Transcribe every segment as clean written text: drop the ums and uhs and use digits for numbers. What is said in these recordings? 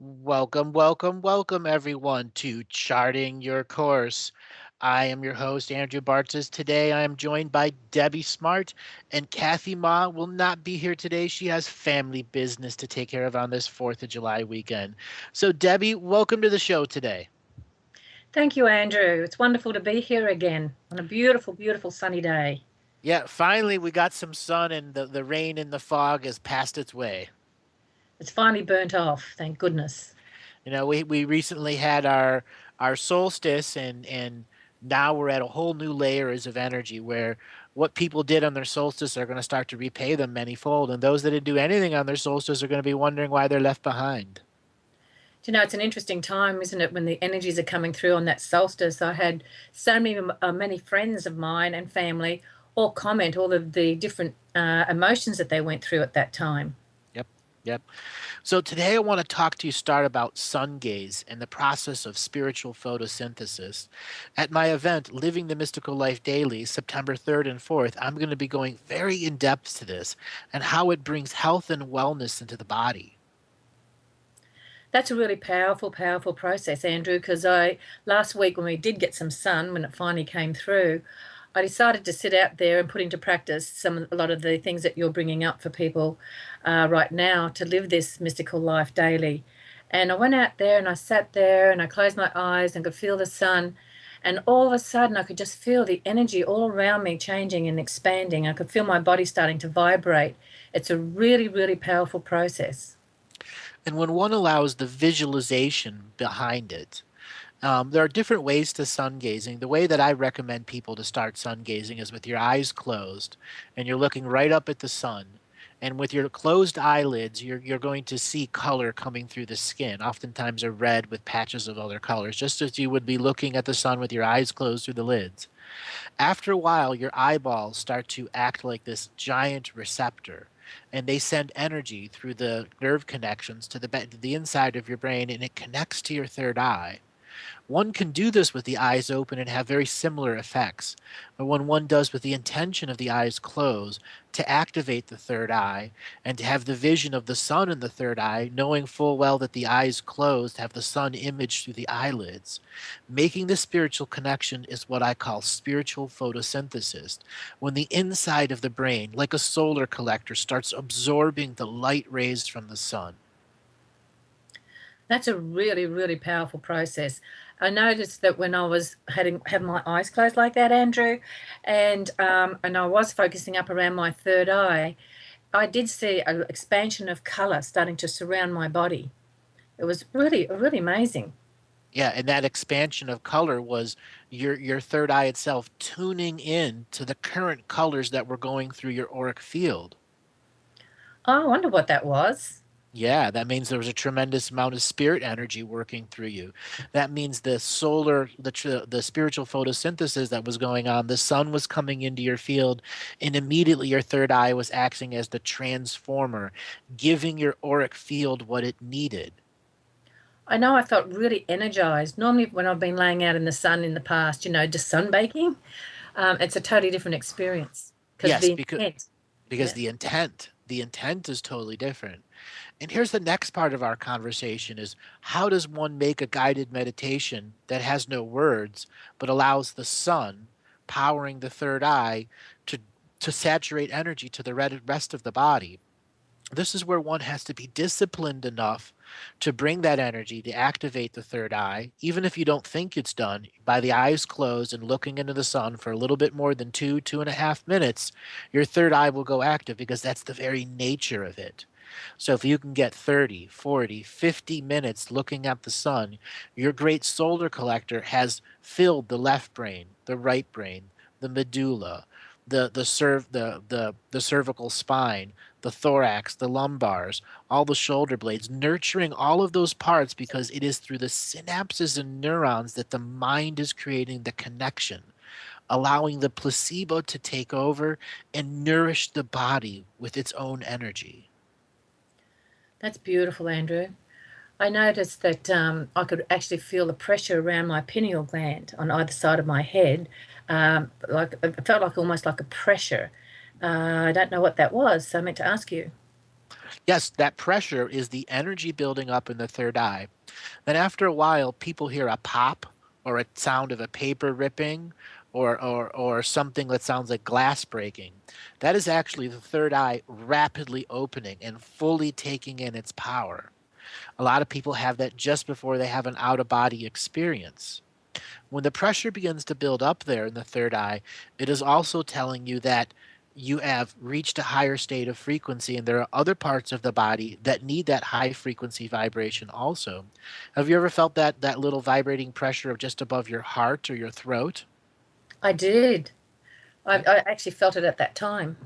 Welcome, welcome, welcome, everyone, to Charting Your Course. I am your host, Andrew Bartzis. Today, I am joined by Debbie Smart, and Kathy Ma will not be here today. She has family business to take care of on this 4th of July weekend. So, Debbie, welcome to the show today. Thank you, Andrew. It's wonderful to be here again on a beautiful, beautiful sunny day. Yeah, finally, we got some sun, and the rain and the fog has passed its way. It's finally burnt off, thank goodness. We recently had our solstice, and now we're at a whole new layers of energy where what people did on their solstice are going to start to repay them manyfold, and those that didn't do anything on their solstice are going to be wondering why they're left behind. It's an interesting time, isn't it, when the energies are coming through on that solstice. I had so many friends of mine and family all comment all of the different emotions that they went through at that time. Yep. Yep. So today I want to talk to you start about sun gaze and the process of spiritual photosynthesis. At my event, Living the Mystical Life Daily, September 3rd and 4th, I'm going to be going very in depth to this and how it brings health and wellness into the body. That's a really powerful, powerful process, Andrew, because I last week when we did get some sun, when it finally came through, I decided to sit out there and put into practice a lot of the things that you're bringing up for people right now to live this mystical life daily. And I went out there and I sat there and I closed my eyes and could feel the sun. And all of a sudden, I could just feel the energy all around me changing and expanding. I could feel my body starting to vibrate. It's a really, really powerful process. And when one allows the visualization behind it, there are different ways to sun gazing. The way that I recommend people to start sun gazing is with your eyes closed and you're looking right up at the sun. And with your closed eyelids, you're going to see color coming through the skin, oftentimes a red with patches of other colors, just as you would be looking at the sun with your eyes closed through the lids. After a while, your eyeballs start to act like this giant receptor, and they send energy through the nerve connections to the inside of your brain, and it connects to your third eye. One can do this with the eyes open and have very similar effects. But when one does with the intention of the eyes closed, to activate the third eye and to have the vision of the sun in the third eye, knowing full well that the eyes closed have the sun imaged through the eyelids. Making the spiritual connection is what I call spiritual photosynthesis. When the inside of the brain, like a solar collector, starts absorbing the light rays from the sun. That's a really, really powerful process. I noticed that when I was had my eyes closed like that, Andrew, and I was focusing up around my third eye, I did see an expansion of color starting to surround my body. It was really, really amazing. Yeah, and that expansion of color was your third eye itself tuning in to the current colors that were going through your auric field. Oh, I wonder what that was. Yeah, that means there was a tremendous amount of spirit energy working through you. That means the spiritual photosynthesis that was going on, the sun was coming into your field, and immediately your third eye was acting as the transformer, giving your auric field what it needed. I know I felt really energized. Normally, when I've been laying out in the sun in the past, just sunbaking, it's a totally different experience because Yes, the because intent. because Yeah. the intent is totally different. And here's the next part of our conversation is how does one make a guided meditation that has no words but allows the sun powering the third eye to to saturate energy to the rest of the body? This is where one has to be disciplined enough to bring that energy to activate the third eye, even if you don't think it's done. By the eyes closed and looking into the sun for a little bit more than 2.5 minutes, your third eye will go active because that's the very nature of it. So if you can get 30, 40, 50 minutes looking at the sun, your great solar collector has filled the left brain, the right brain, the medulla, the cervical spine, the thorax, the lumbars, all the shoulder blades, nurturing all of those parts because it is through the synapses and neurons that the mind is creating the connection, allowing the placebo to take over and nourish the body with its own energy. That's beautiful, Andrew. I noticed that I could actually feel the pressure around my pineal gland on either side of my head. Like it felt like almost like a pressure. I don't know what that was, so I meant to ask you. Yes, that pressure is the energy building up in the third eye. Then after a while, people hear a pop or a sound of a paper ripping or something that sounds like glass breaking. That is actually the third eye rapidly opening and fully taking in its power. A lot of people have that just before they have an out of body experience. When the pressure begins to build up there in the third eye, it is also telling you that you have reached a higher state of frequency, and there are other parts of the body that need that high frequency vibration also. Have you ever felt that little vibrating pressure of just above your heart or your throat? I did. Yeah. I actually felt it at that time.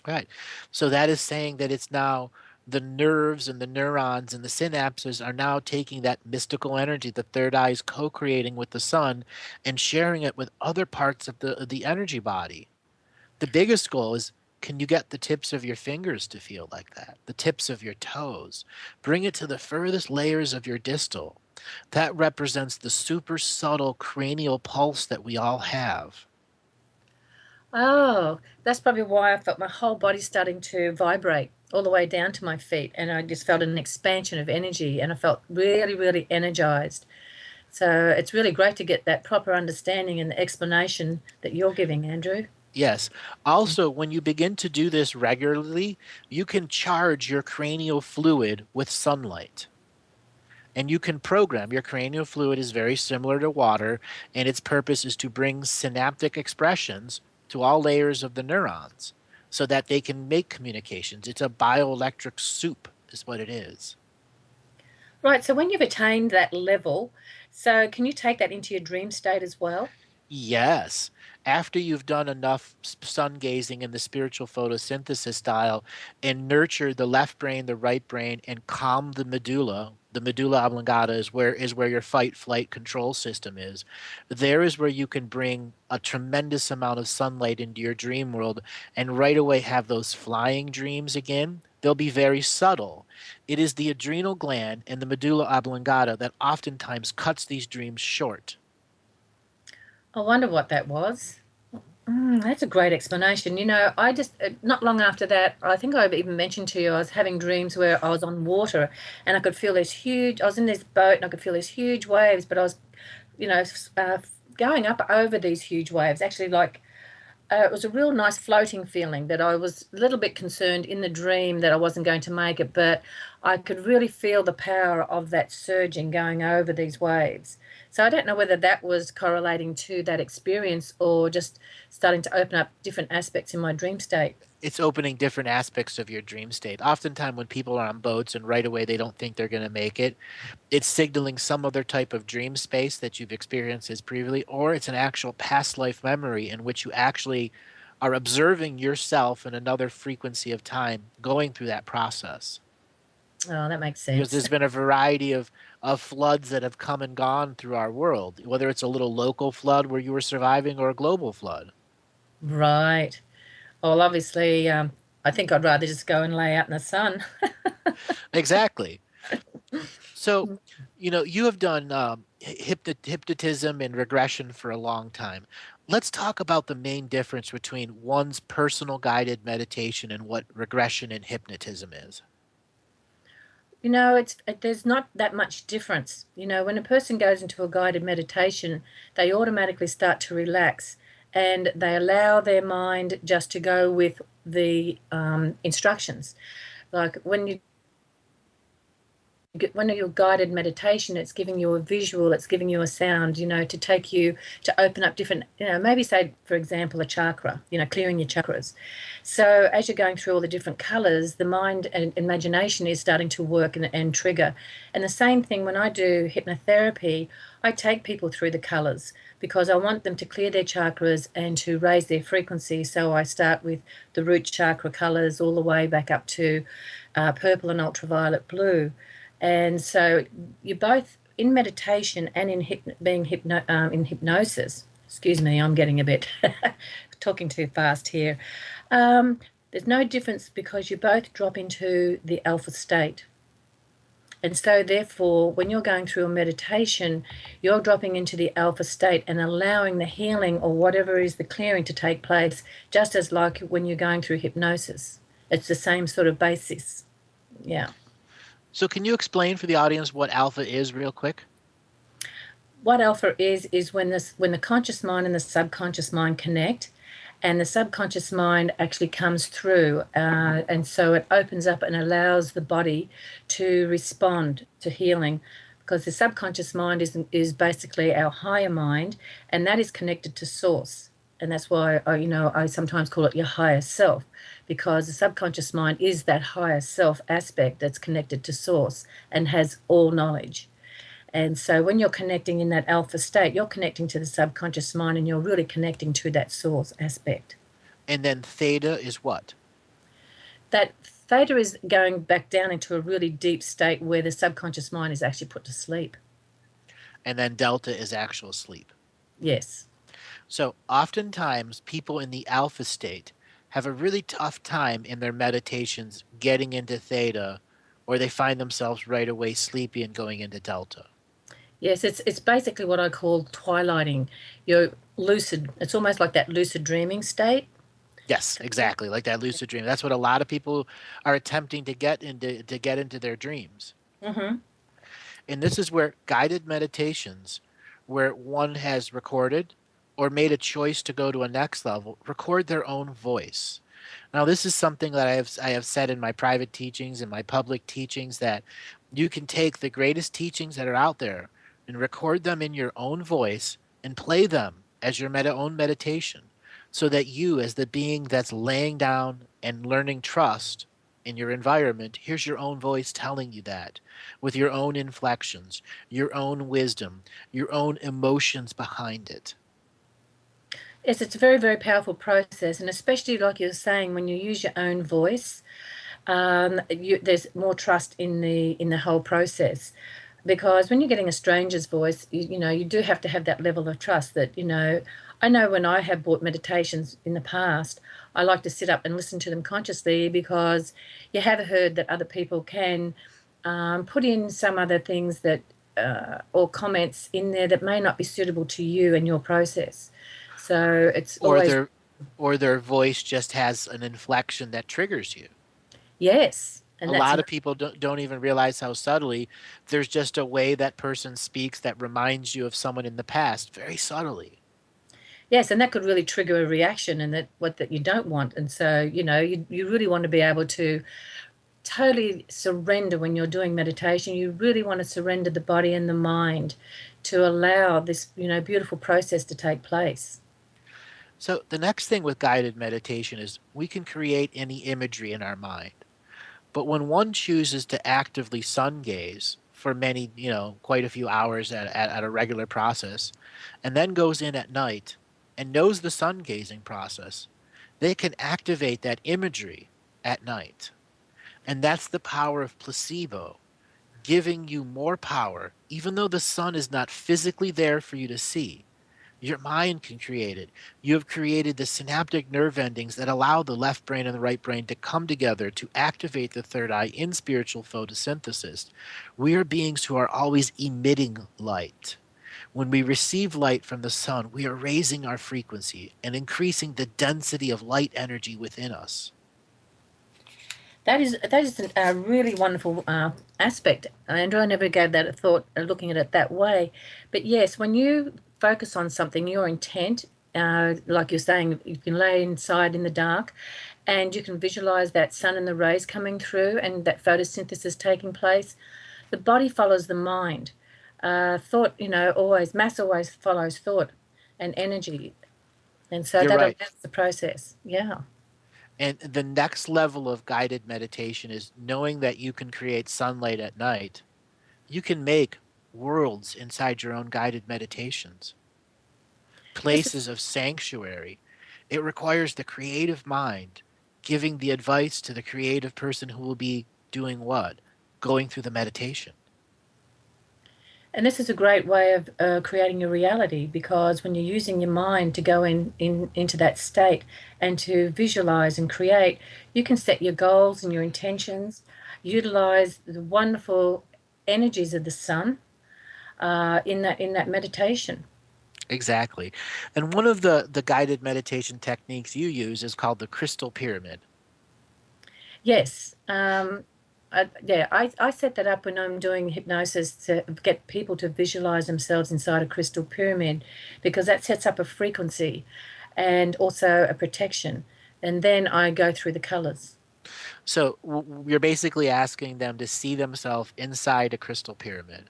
Right. So that is saying that it's now the nerves and the neurons and the synapses are now taking that mystical energy the third eye is co-creating with the sun and sharing it with other parts of the energy body. The biggest goal is, can you get the tips of your fingers to feel like that? The tips of your toes. Bring it to the furthest layers of your distal. That represents the super subtle cranial pulse that we all have. Oh, that's probably why I felt my whole body starting to vibrate all the way down to my feet. And I just felt an expansion of energy and I felt really, really energized. So it's really great to get that proper understanding and the explanation that you're giving, Andrew. Yes. Also, when you begin to do this regularly, you can charge your cranial fluid with sunlight. And you can program your cranial fluid is very similar to water, and its purpose is to bring synaptic expressions to all layers of the neurons so that they can make communications. It's a bioelectric soup, is what it is. Right. So when you've attained that level, so can you take that into your dream state as well? Yes. After you've done enough sun gazing in the spiritual photosynthesis style and nurtured the left brain, the right brain, and calm the medulla oblongata is where your fight flight control system is. There is where you can bring a tremendous amount of sunlight into your dream world and right away have those flying dreams again. They'll be very subtle. It is the adrenal gland and the medulla oblongata that oftentimes cuts these dreams short. I wonder what that was. That's a great explanation. I just, not long after that, I think I've even mentioned to you, I was having dreams where I was on water and I could feel this huge, I was in this boat and I could feel these huge waves, but I was, you know, going up over these huge waves, actually like it was a real nice floating feeling that I was a little bit concerned in the dream that I wasn't going to make it, but I could really feel the power of that surging going over these waves. So I don't know whether that was correlating to that experience or just starting to open up different aspects in my dream state. It's opening different aspects of your dream state. Oftentimes, when people are on boats and right away they don't think they're going to make it, it's signaling some other type of dream space that you've experienced as previously, or it's an actual past life memory in which you actually are observing yourself in another frequency of time going through that process. Oh, that makes Because sense. there's been a variety of floods that have come and gone through our world, whether it's a little local flood where you were surviving or a global flood. Right. Well, obviously, I think I'd rather just go and lay out in the sun. Exactly. So, you have done hypnotism and regression for a long time. Let's talk about the main difference between one's personal guided meditation and what regression and hypnotism is. There's not that much difference. When a person goes into a guided meditation, they automatically start to relax and they allow their mind just to go with the instructions. Like when you're guided meditation, it's giving you a visual, it's giving you a sound, to take you to open up different, maybe say, for example, a chakra, clearing your chakras. So as you're going through all the different colors, the mind and imagination is starting to work and trigger. And the same thing when I do hypnotherapy, I take people through the colors because I want them to clear their chakras and to raise their frequency. So I start with the root chakra colors all the way back up to purple and ultraviolet blue. And so you're both in meditation and in in hypnosis. Excuse me, I'm getting a bit talking too fast here. There's no difference because you both drop into the alpha state. And so, therefore, when you're going through a meditation, you're dropping into the alpha state and allowing the healing or whatever is the clearing to take place, just as like when you're going through hypnosis. It's the same sort of basis. Yeah. So can you explain for the audience what alpha is real quick? What alpha is when the conscious mind and the subconscious mind connect, and the subconscious mind actually comes through, and so it opens up and allows the body to respond to healing, because the subconscious mind is basically our higher mind, and that is connected to source. And that's why I sometimes call it your higher self, because the subconscious mind is that higher self aspect that's connected to source and has all knowledge. And so when you're connecting in that alpha state, you're connecting to the subconscious mind, and you're really connecting to that source aspect. And then theta is what? That theta is going back down into a really deep state where the subconscious mind is actually put to sleep. And then delta is actual sleep. Yes. So oftentimes people in the alpha state have a really tough time in their meditations getting into theta, or they find themselves right away sleepy and going into delta. Yes, it's basically what I call twilighting. You're lucid. It's almost like that lucid dreaming state. Yes, exactly. Like that lucid dream. That's what a lot of people are attempting to get into their dreams. Mm-hmm. And this is where guided meditations, where one has recorded or made a choice to go to a next level, record their own voice. Now, this is something that I have said in my private teachings and my public teachings, that you can take the greatest teachings that are out there and record them in your own voice and play them as your own meditation, so that you, as the being that's laying down and learning trust in your environment, here's your own voice telling you that, with your own inflections, your own wisdom, your own emotions behind it. Yes, it's a very, very powerful process, and especially like you're saying, when you use your own voice, there's more trust in the whole process, because when you're getting a stranger's voice, you do have to have that level of trust that I know when I have bought meditations in the past, I like to sit up and listen to them consciously, because you have heard that other people can put in some other things that or comments in there that may not be suitable to you and your process. So it's Or always their voice just has an inflection that triggers you. yes, A and that's lot of another. people don't even realize how subtly there's just a way that person speaks that reminds you of someone in the past, very subtly. Yes, and that could really trigger a reaction, and that you don't want. And so, you really want to be able to totally surrender when you're doing meditation. You really want to surrender the body and the mind to allow this, beautiful process to take place. So the next thing with guided meditation is we can create any imagery in our mind. But when one chooses to actively sun gaze for many, quite a few hours at a regular process, and then goes in at night and knows the sun gazing process, they can activate that imagery at night. And that's the power of placebo, giving you more power, even though the sun is not physically there for you to see. Your mind can create it. You have created the synaptic nerve endings that allow the left brain and the right brain to come together to activate the third eye in spiritual photosynthesis. We are beings who are always emitting light. When we receive light from the sun, we are raising our frequency and increasing the density of light energy within us. That is a really wonderful aspect, Andrew. I never gave that a thought, looking at it that way. But yes, when you focus on something, your intent, like you're saying, you can lay inside in the dark, and you can visualize that sun and the rays coming through, and that photosynthesis taking place. The body follows the mind. Thought, always mass always follows thought and energy, and so You're that right. allows the process. Yeah. And the next level of guided meditation is knowing that you can create sunlight at night. You can make worlds inside your own guided meditations, Yes, it's places of sanctuary. It requires the creative mind giving the advice to the creative person who will be doing what? Going through the meditation. And this is a great way of creating a reality, because when you're using your mind to go into that state and to visualize and create, you can set your goals and your intentions, utilize the wonderful energies of the sun in that meditation. Exactly. And one of the guided meditation techniques you use is called the crystal pyramid. Yes, I set that up when I'm doing hypnosis to get people to visualize themselves inside a crystal pyramid because that sets up a frequency and also a protection. And then I go through the colors. So you're basically asking them to see themselves inside a crystal pyramid.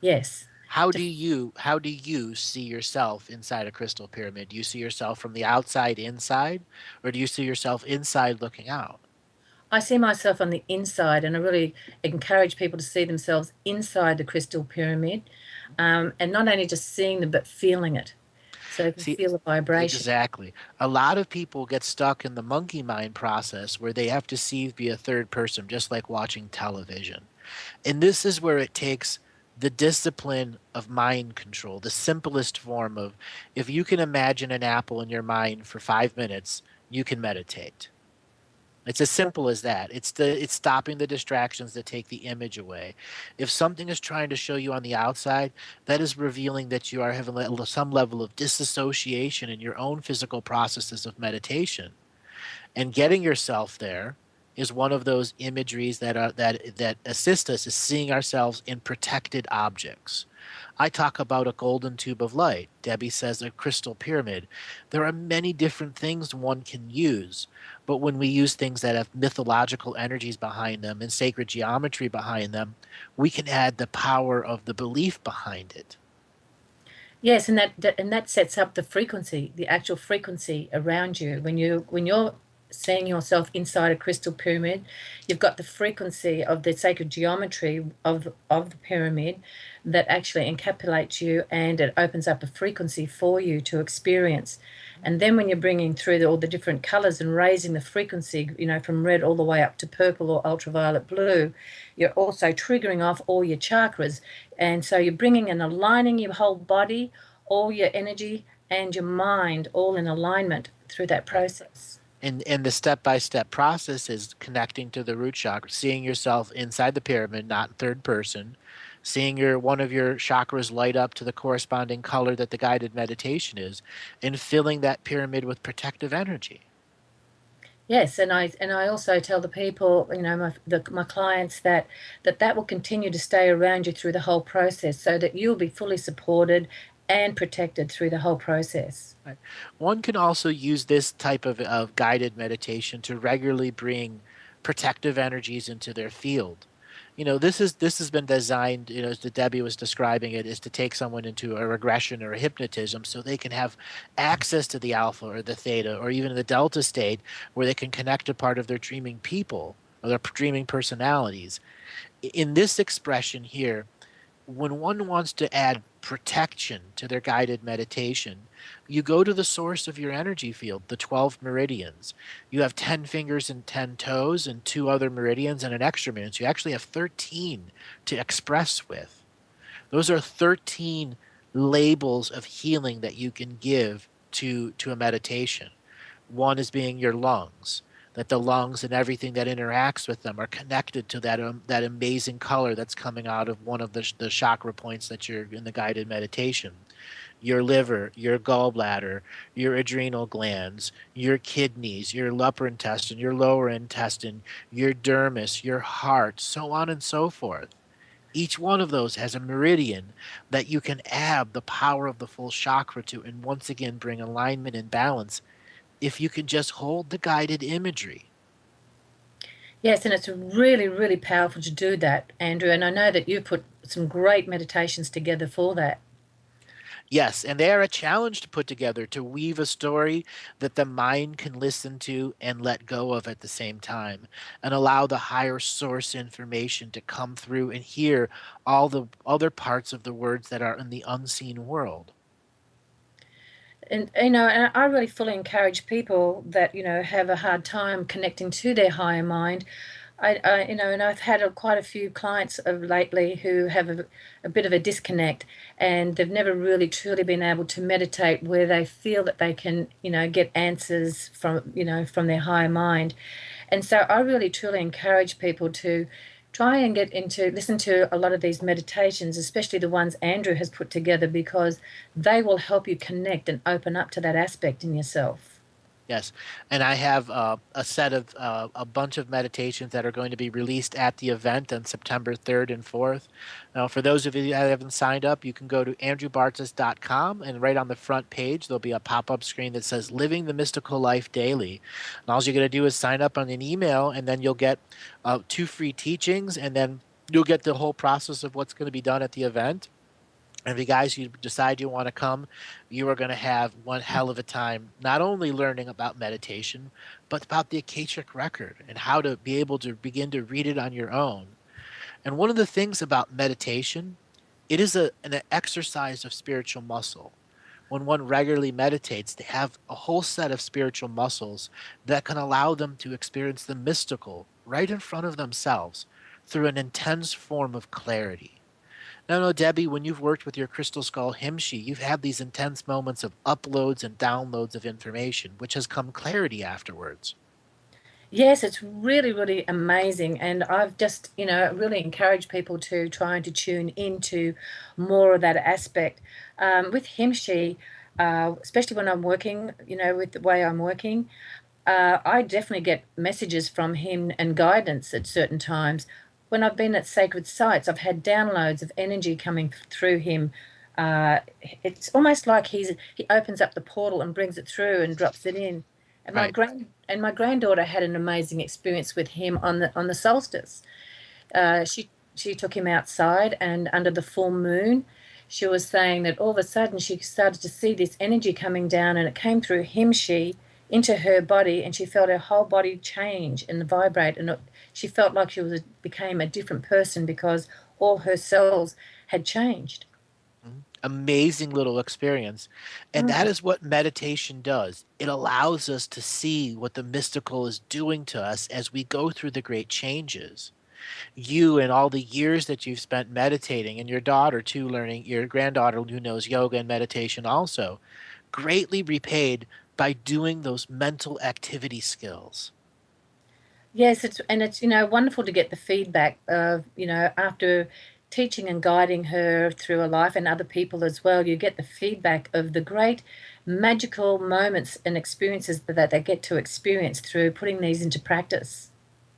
Yes. How To do you see yourself inside a crystal pyramid? Do you see yourself from the outside inside, or do you see yourself inside looking out? I see myself on the inside, and I really encourage people to see themselves inside the crystal pyramid, and not only just seeing them, but feeling it. So you can See, feel the vibration. exactly. A lot of people get stuck in the monkey mind process where they have to see via third person, just like watching television. And this is where it takes the discipline of mind control, the simplest form of if you can imagine an apple in your mind for 5 minutes, you can meditate. It's as simple as that. It's stopping the distractions that take the image away. If something is trying to show you on the outside, that is revealing that you are having some level of disassociation in your own physical processes of meditation. And getting yourself there is one of those imageries that assist us is seeing ourselves in protected objects. I talk about a golden tube of light. Debbie says a crystal pyramid. There are many different things one can use, but when we use things that have mythological energies behind them and sacred geometry behind them, we can add the power of the belief behind it. Yes, and that sets up the frequency, the actual frequency around you. When you're seeing yourself inside a crystal pyramid, you've got the frequency of the sacred geometry of the pyramid that actually encapsulates you, and it opens up a frequency for you to experience. And then when you're bringing through all the different colors and raising the frequency, from red all the way up to purple or ultraviolet blue, you're also triggering off all your chakras. And so you're bringing and aligning your whole body, all your energy, and your mind all in alignment through that Right. process. And the step-by-step process is connecting to the root chakra, seeing yourself inside the pyramid, not in third person, seeing your one of your chakras light up to the corresponding color that the guided meditation is, and filling that pyramid with protective energy. Yes, and I also tell the people, my clients that will continue to stay around you through the whole process, so that you'll be fully supported and protected through the whole process. Right. One can also use this type of guided meditation to regularly bring protective energies into their field. This has been designed, as the Debbie was describing it, is to take someone into a regression or a hypnotism so they can have access to the alpha or the theta or even the delta state where they can connect to part of their dreaming people or their dreaming personalities. In this expression here, when one wants to add protection to their guided meditation, you go to the source of your energy field, the 12 meridians. You have 10 fingers and 10 toes and two other meridians and an extra meridian. So you actually have 13 to express with. Those are 13 labels of healing that you can give to a meditation. One is being your lungs, that the lungs and everything that interacts with them are connected to that amazing color that's coming out of one of the chakra points that you're in the guided meditation. Your liver, your gallbladder, your adrenal glands, your kidneys, your upper intestine, your lower intestine, your dermis, your heart, so on and so forth. Each one of those has a meridian that you can add the power of the full chakra to and once again bring alignment and balance if you can just hold the guided imagery. Yes, and it's really, really powerful to do that, Andrew. And I know that you put some great meditations together for that. Yes, and they are a challenge to put together to weave a story that the mind can listen to and let go of at the same time, and allow the higher source information to come through and hear all the other parts of the words that are in the unseen world. And I really fully encourage people that have a hard time connecting to their higher mind. And I've had quite a few clients of lately who have a bit of a disconnect, and they've never really truly been able to meditate where they feel that they can, get answers from their higher mind. And so I really truly encourage people to try and listen to a lot of these meditations, especially the ones Andrew has put together, because they will help you connect and open up to that aspect in yourself. Yes, and I have a set of a bunch of meditations that are going to be released at the event on September 3rd and 4th. Now, for those of you that haven't signed up, you can go to andrewbartzis.com, and right on the front page, there'll be a pop-up screen that says Living the Mystical Life Daily. And all you're going to do is sign up on an email, and then you'll get two free teachings, and then you'll get the whole process of what's going to be done at the event. And if you guys you decide you want to come, you are going to have one hell of a time, not only learning about meditation, but about the Akashic record and how to be able to begin to read it on your own. And one of the things about meditation, it is an exercise of spiritual muscle. When one regularly meditates, they have a whole set of spiritual muscles that can allow them to experience the mystical right in front of themselves through an intense form of clarity. No, no, Debbie, when you've worked with your Crystal Skull Himshi, you've had these intense moments of uploads and downloads of information, which has come clarity afterwards. Yes, it's really, really amazing. And I've just, really encouraged people to try and to tune into more of that aspect. With Himshi, especially when I'm working, with the way I'm working, I definitely get messages from him and guidance at certain times. When I've been at sacred sites, I've had downloads of energy coming through him. Uh, it's almost like he opens up the portal and brings it through and drops it in. And Right. my granddaughter had an amazing experience with him on the solstice. She took him outside, and under the full moon, she was saying that all of a sudden she started to see this energy coming down, and it came through him, she into her body, and she felt her whole body change and vibrate, and she felt like became a different person because all her cells had changed. Mhm. Amazing little experience. And that Mm. is what meditation does. It allows us to see what the mystical is doing to us as we go through the great changes. You and all the years that you've spent meditating, and your daughter too, learning, your granddaughter who knows yoga and meditation also, greatly repaid by doing those mental activity skills. Yes, it's wonderful to get the feedback of, after teaching and guiding her through a life and other people as well, you get the feedback of the great magical moments and experiences that they get to experience through putting these into practice.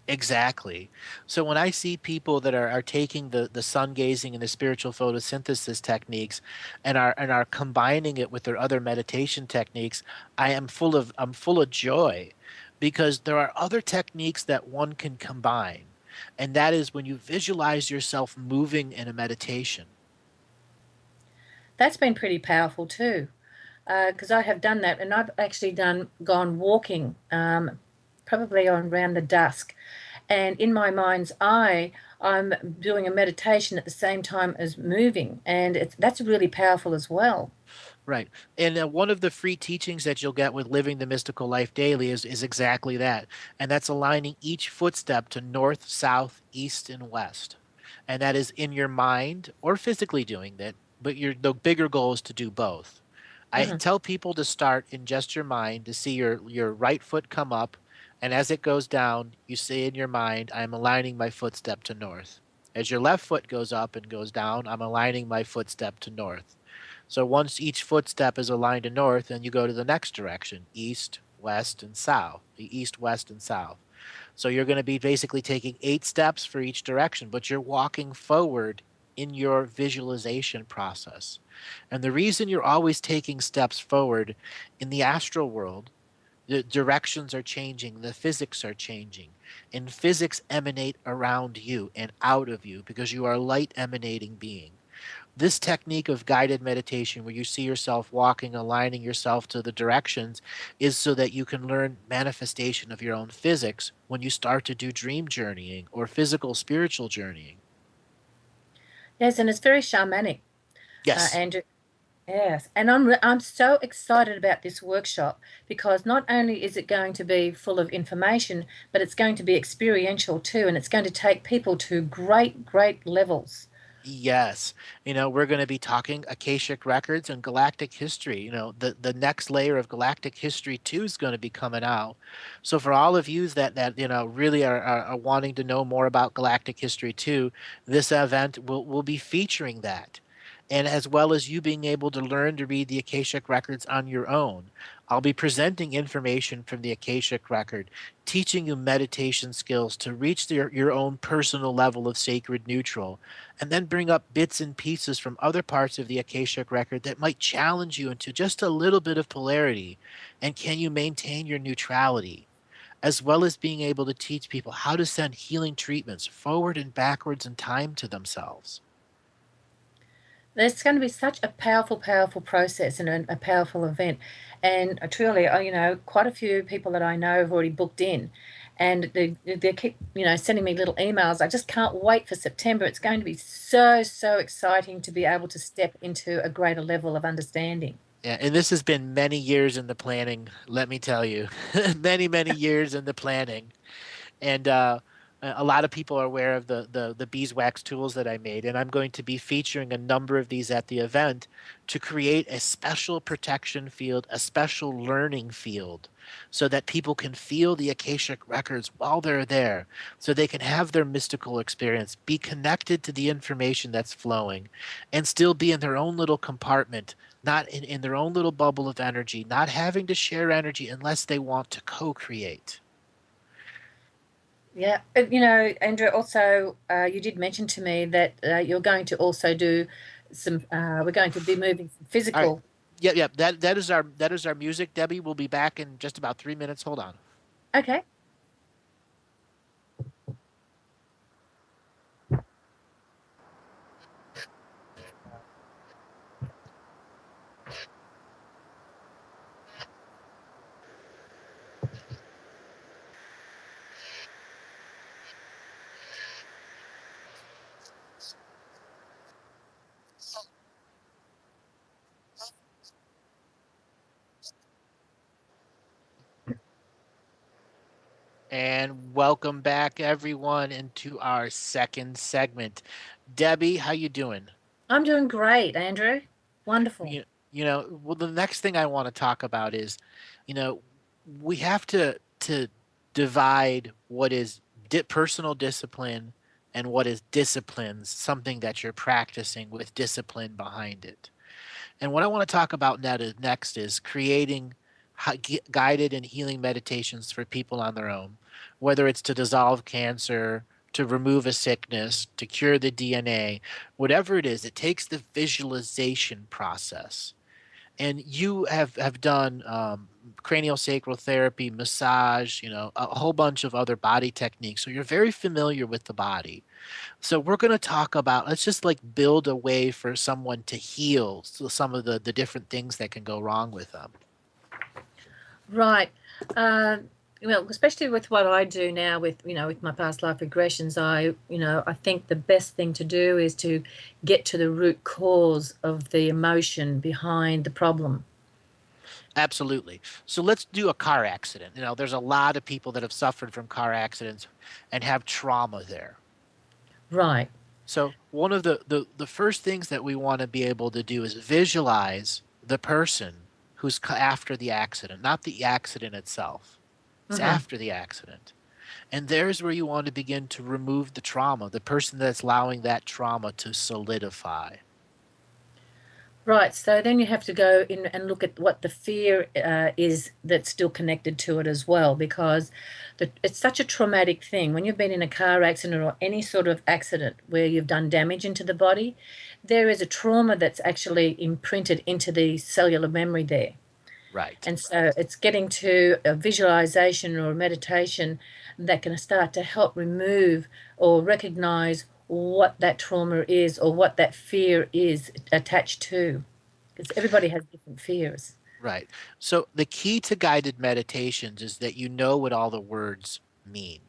Exactly. So when I see people that are taking the sun gazing and the spiritual photosynthesis techniques and are combining it with their other meditation techniques, I'm full of joy because there are other techniques that one can combine. And that is when you visualize yourself moving in a meditation. That's been pretty powerful too, because I have done that, and I've actually done gone walking, probably on around the dusk, and in my mind's eye, I'm doing a meditation at the same time as moving, and that's really powerful as well. Right. And one of the free teachings that you'll get with Living the Mystical Life Daily is exactly that. And that's aligning each footstep to north, south, east, and west. And that is in your mind or physically doing that, but the bigger goal is to do both. I Mhm. tell people to start in just your mind to see your right foot come up, and as it goes down, you say in your mind, I'm aligning my footstep to north. As your left foot goes up and goes down, I'm aligning my footstep to north. So once each footstep is aligned to north, then you go to the next direction, east, west, and south, the east, west, and south. So you're going to be basically taking 8 steps for each direction, but you're walking forward in your visualization process. And the reason you're always taking steps forward in the astral world, the directions are changing, the physics are changing, and physics emanate around you and out of you because you are a light emanating being. This technique of guided meditation, where you see yourself walking, aligning yourself to the directions, is so that you can learn manifestation of your own physics when you start to do dream journeying or physical spiritual journeying. Yes, and it's very shamanic, Yes. Andrew. Yes, and I'm so excited about this workshop because not only is it going to be full of information, but it's going to be experiential too, and it's going to take people to great, great levels. Yes. We're going to be talking Akashic records and galactic history. The next layer of galactic history too is going to be coming out. So for all of you that really are wanting to know more about galactic history too, this event will be featuring that. and as well as you being able to learn to read the Akashic records on your own. I'll be presenting information from the Akashic record, teaching you meditation skills to reach your own personal level of sacred neutral, and then bring up bits and pieces from other parts of the Akashic record that might challenge you into just a little bit of polarity. And can you maintain your neutrality? As well as being able to teach people how to send healing treatments forward and backwards in time to themselves. There's going to be such a powerful, powerful process and a powerful event. And truly, quite a few people that I know have already booked in. And they keep, sending me little emails. I just can't wait for September. It's going to be so, so exciting to be able to step into a greater level of understanding. Yeah, and this has been many years in the planning, let me tell you. Many, many years in the planning. And a lot of people are aware of the beeswax tools that I made, and I'm going to be featuring a number of these at the event to create a special protection field, a special learning field, so that people can feel the Akashic records while they're there, so they can have their mystical experience, be connected to the information that's flowing, and still be in their own little compartment, not in their own little bubble of energy, not having to share energy unless they want to co-create. Yeah, Andrew, also, you did mention to me that you're going to also do we're going to be moving some All right. physical. Yep, yep. That is our music. Debbie will be back in just about 3 minutes. Hold on. Okay. And welcome back, everyone, into our second segment. Debbie, how you doing? I'm doing great, Andrew. Wonderful. Well, the next thing I want to talk about is, you know, we have to divide what is personal discipline and what is disciplines, something that you're practicing with discipline behind it. And what I want to talk about next is creating guided and healing meditations for people on their own, whether it's to dissolve cancer, to remove a sickness, to cure the DNA, whatever it is, it takes the visualization process. And you have done cranial sacral therapy, massage, a whole bunch of other body techniques. So you're very familiar with the body. So we're going to talk about, let's just like build a way for someone to heal some of the different things that can go wrong with them. Right. Uh, well, especially with what I do now with, with my past life regressions, I think the best thing to do is to get to the root cause of the emotion behind the problem. Absolutely. So let's do a car accident. There's a lot of people that have suffered from car accidents and have trauma there. Right. So one of the first things that we want to be able to do is visualize the person who's after the accident, not the accident itself. It's Hmm. after the accident. And there's where you want to begin to remove the trauma, the person that's allowing that trauma to solidify. Right. So then you have to go in and look at what the fear is that's still connected to it as well, because it's such a traumatic thing. When you've been in a car accident or any sort of accident where you've done damage into the body, there is a trauma that's actually imprinted into the cellular memory there. Right. And so it's getting to a visualization or a meditation that can start to help remove or recognize what that trauma is or what that fear is attached to. Because everybody has different fears. Right. So the key to guided meditations is that you know what all the words mean.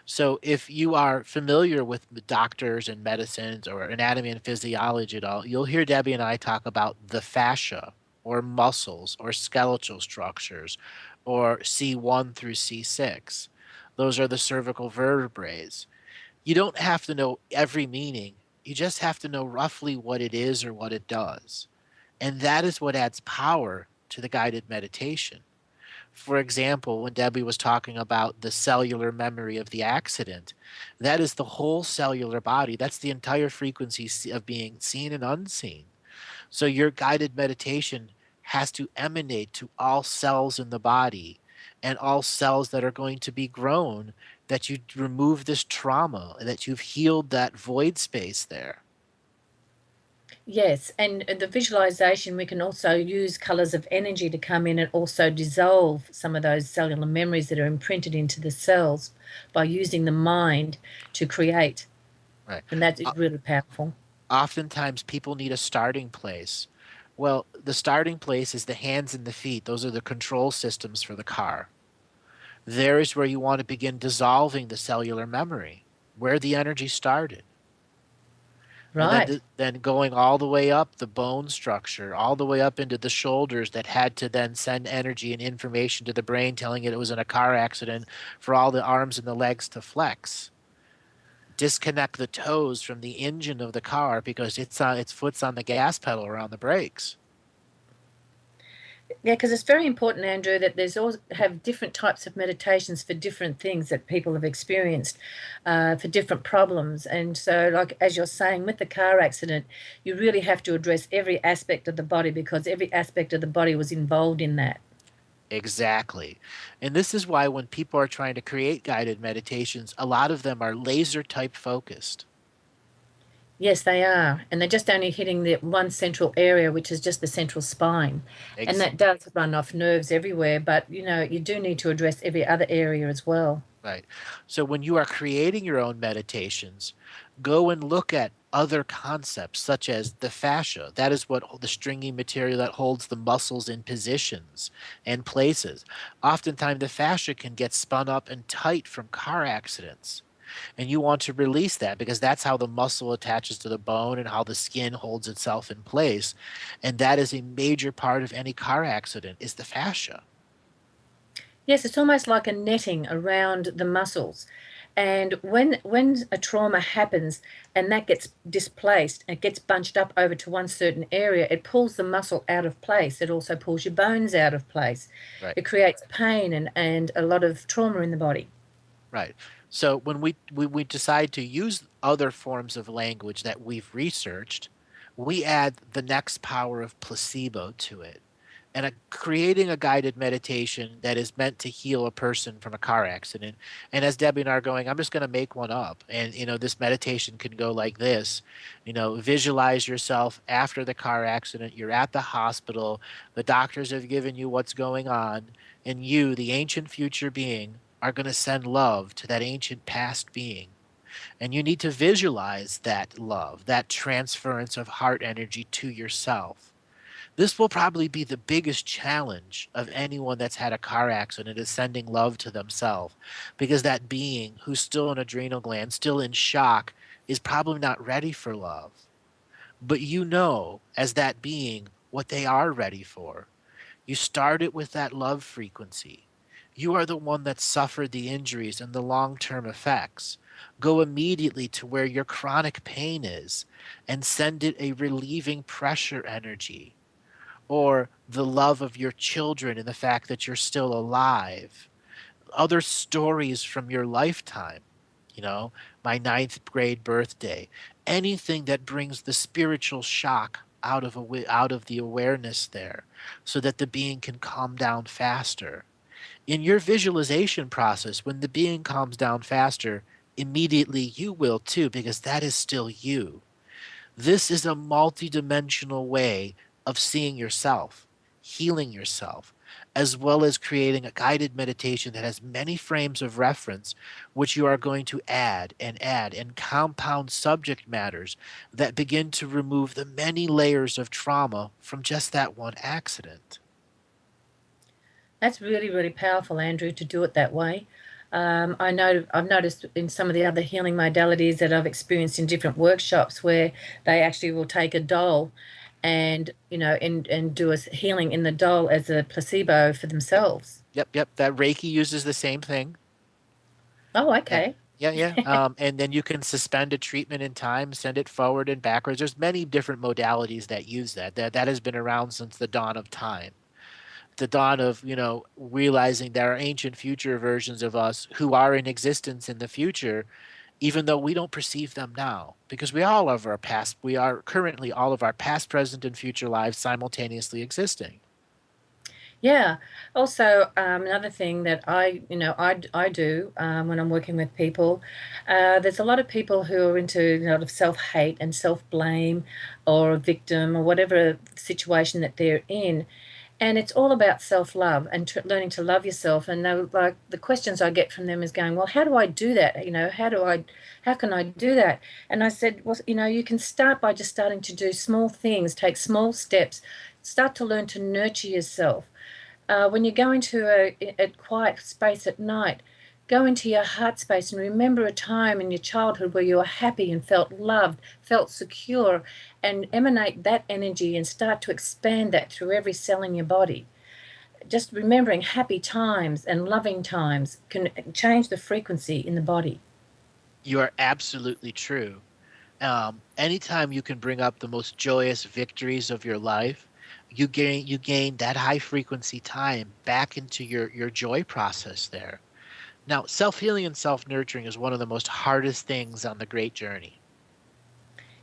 So if you are familiar with doctors and medicines or anatomy and physiology at all, you'll hear Debbie and I talk about the fascia or muscles or skeletal structures or C1 through C6. Those are the cervical vertebrae. You don't have to know every meaning. You just have to know roughly what it is or what it does. And that is what adds power to the guided meditation. For example, when Debbie was talking about the cellular memory of the accident, that is the whole cellular body. That's the entire frequency of being seen and unseen. So your guided meditation has to emanate to all cells in the body and all cells that are going to be grown, that you remove this trauma, that you've healed that void space there. Yes, and the visualization, we can also use colors of energy to come in and also dissolve some of those cellular memories that are imprinted into the cells by using the mind to create. Right. And that O- is really powerful. Oftentimes people need a starting place. Well, the starting place is the hands and the feet. Those are the control systems for the car. There is where you want to begin dissolving the cellular memory, where the energy started. And then Right. then going all the way up the bone structure, all the way up into the shoulders that had to then send energy and information to the brain telling it was in a car accident for all the arms and the legs to flex. Disconnect the toes from the engine of the car because its foot's on the gas pedal or on the brakes. Yeah, because it's very important, Andrew, that there's all have different types of meditations for different things that people have experienced, for different problems. And so, like as you're saying, with the car accident, you really have to address every aspect of the body because every aspect of the body was involved in that. Exactly. And this is why when people are trying to create guided meditations, a lot of them are laser type focused. Yes, they are. And they're just only hitting the one central area, which is just the central spine. And Ex- that does run off nerves everywhere, but you do need to address every other area as well. Right. So when you are creating your own meditations, go and look at other concepts such as the fascia. That is what the stringy material that holds the muscles in positions and places. Oftentimes, the fascia can get spun up and tight from car accidents. And you want to release that because that's how the muscle attaches to the bone and how the skin holds itself in place. And that is a major part of any car accident is the fascia. Yes, it's almost like a netting around the muscles. And when a trauma happens and that gets displaced, it gets bunched up over to one certain area, it pulls the muscle out of place. It also pulls your bones out of place. Right. It creates pain and a lot of trauma in the body. Right. So when we decide to use other forms of language that we've researched, we add the next power of placebo to it. And creating a guided meditation that is meant to heal a person from a car accident. And as Debbie and I are going, I'm just going to make one up. And, this meditation can go like this. Visualize yourself after the car accident. You're at the hospital. The doctors have given you what's going on. And you, the ancient future being, are going to send love to that ancient past being. And you need to visualize that love, that transference of heart energy to yourself. This will probably be the biggest challenge of anyone that's had a car accident is sending love to themselves because that being who's still an adrenal gland, still in shock, is probably not ready for love. But as that being, what they are ready for. You start it with that love frequency. You are the one that suffered the injuries and the long term effects. Go immediately to where your chronic pain is and send it a relieving pressure energy or the love of your children and the fact that you're still alive. Other stories from your lifetime, my ninth grade birthday, anything that brings the spiritual shock out of the awareness there so that the being can calm down faster. In your visualization process, when the being calms down faster, immediately you will too, because that is still you. This is a multidimensional way of seeing yourself, healing yourself, as well as creating a guided meditation that has many frames of reference, which you are going to add and compound subject matters that begin to remove the many layers of trauma from just that one accident. That's really, really powerful, Andrew, to do it that way. I know I've noticed in some of the other healing modalities that I've experienced in different workshops where they actually will take a doll and and do a healing in the doll as a placebo for Yep, themselves. yep. That Reiki uses the same thing. Oh, Yeah. okay. Yeah, yeah. And then you can suspend a treatment in time, send it forward and backwards. There's many different modalities that use that. That has been around since the dawn of time. the dawn of, realizing there are ancient future versions of us who are in existence in the future, even though we don't perceive them now, because we are currently all of our past, present, and future lives simultaneously existing. Yeah. Also, another thing that I do when I'm working with people, there's a lot of people who are into a lot of self-hate and self-blame or a victim or whatever situation that they're in. And it's all about self-love and learning to love yourself. And like the questions I get from them is going, well, how do I do that? How can I do that? And I said, well, you can start by just starting to do small things, take small steps, start to learn to nurture yourself. When you go into a quiet space at night, go into your heart space and remember a time in your childhood where you were happy and felt loved, felt secure, and emanate that energy and start to expand that through every cell in your body. Just remembering happy times and loving times can change the frequency in the body. You are absolutely true. Anytime you can bring up the most joyous victories of your life, you gain that high frequency time back into your joy process there. Now, self healing and self nurturing is one of the most hardest things on the great journey.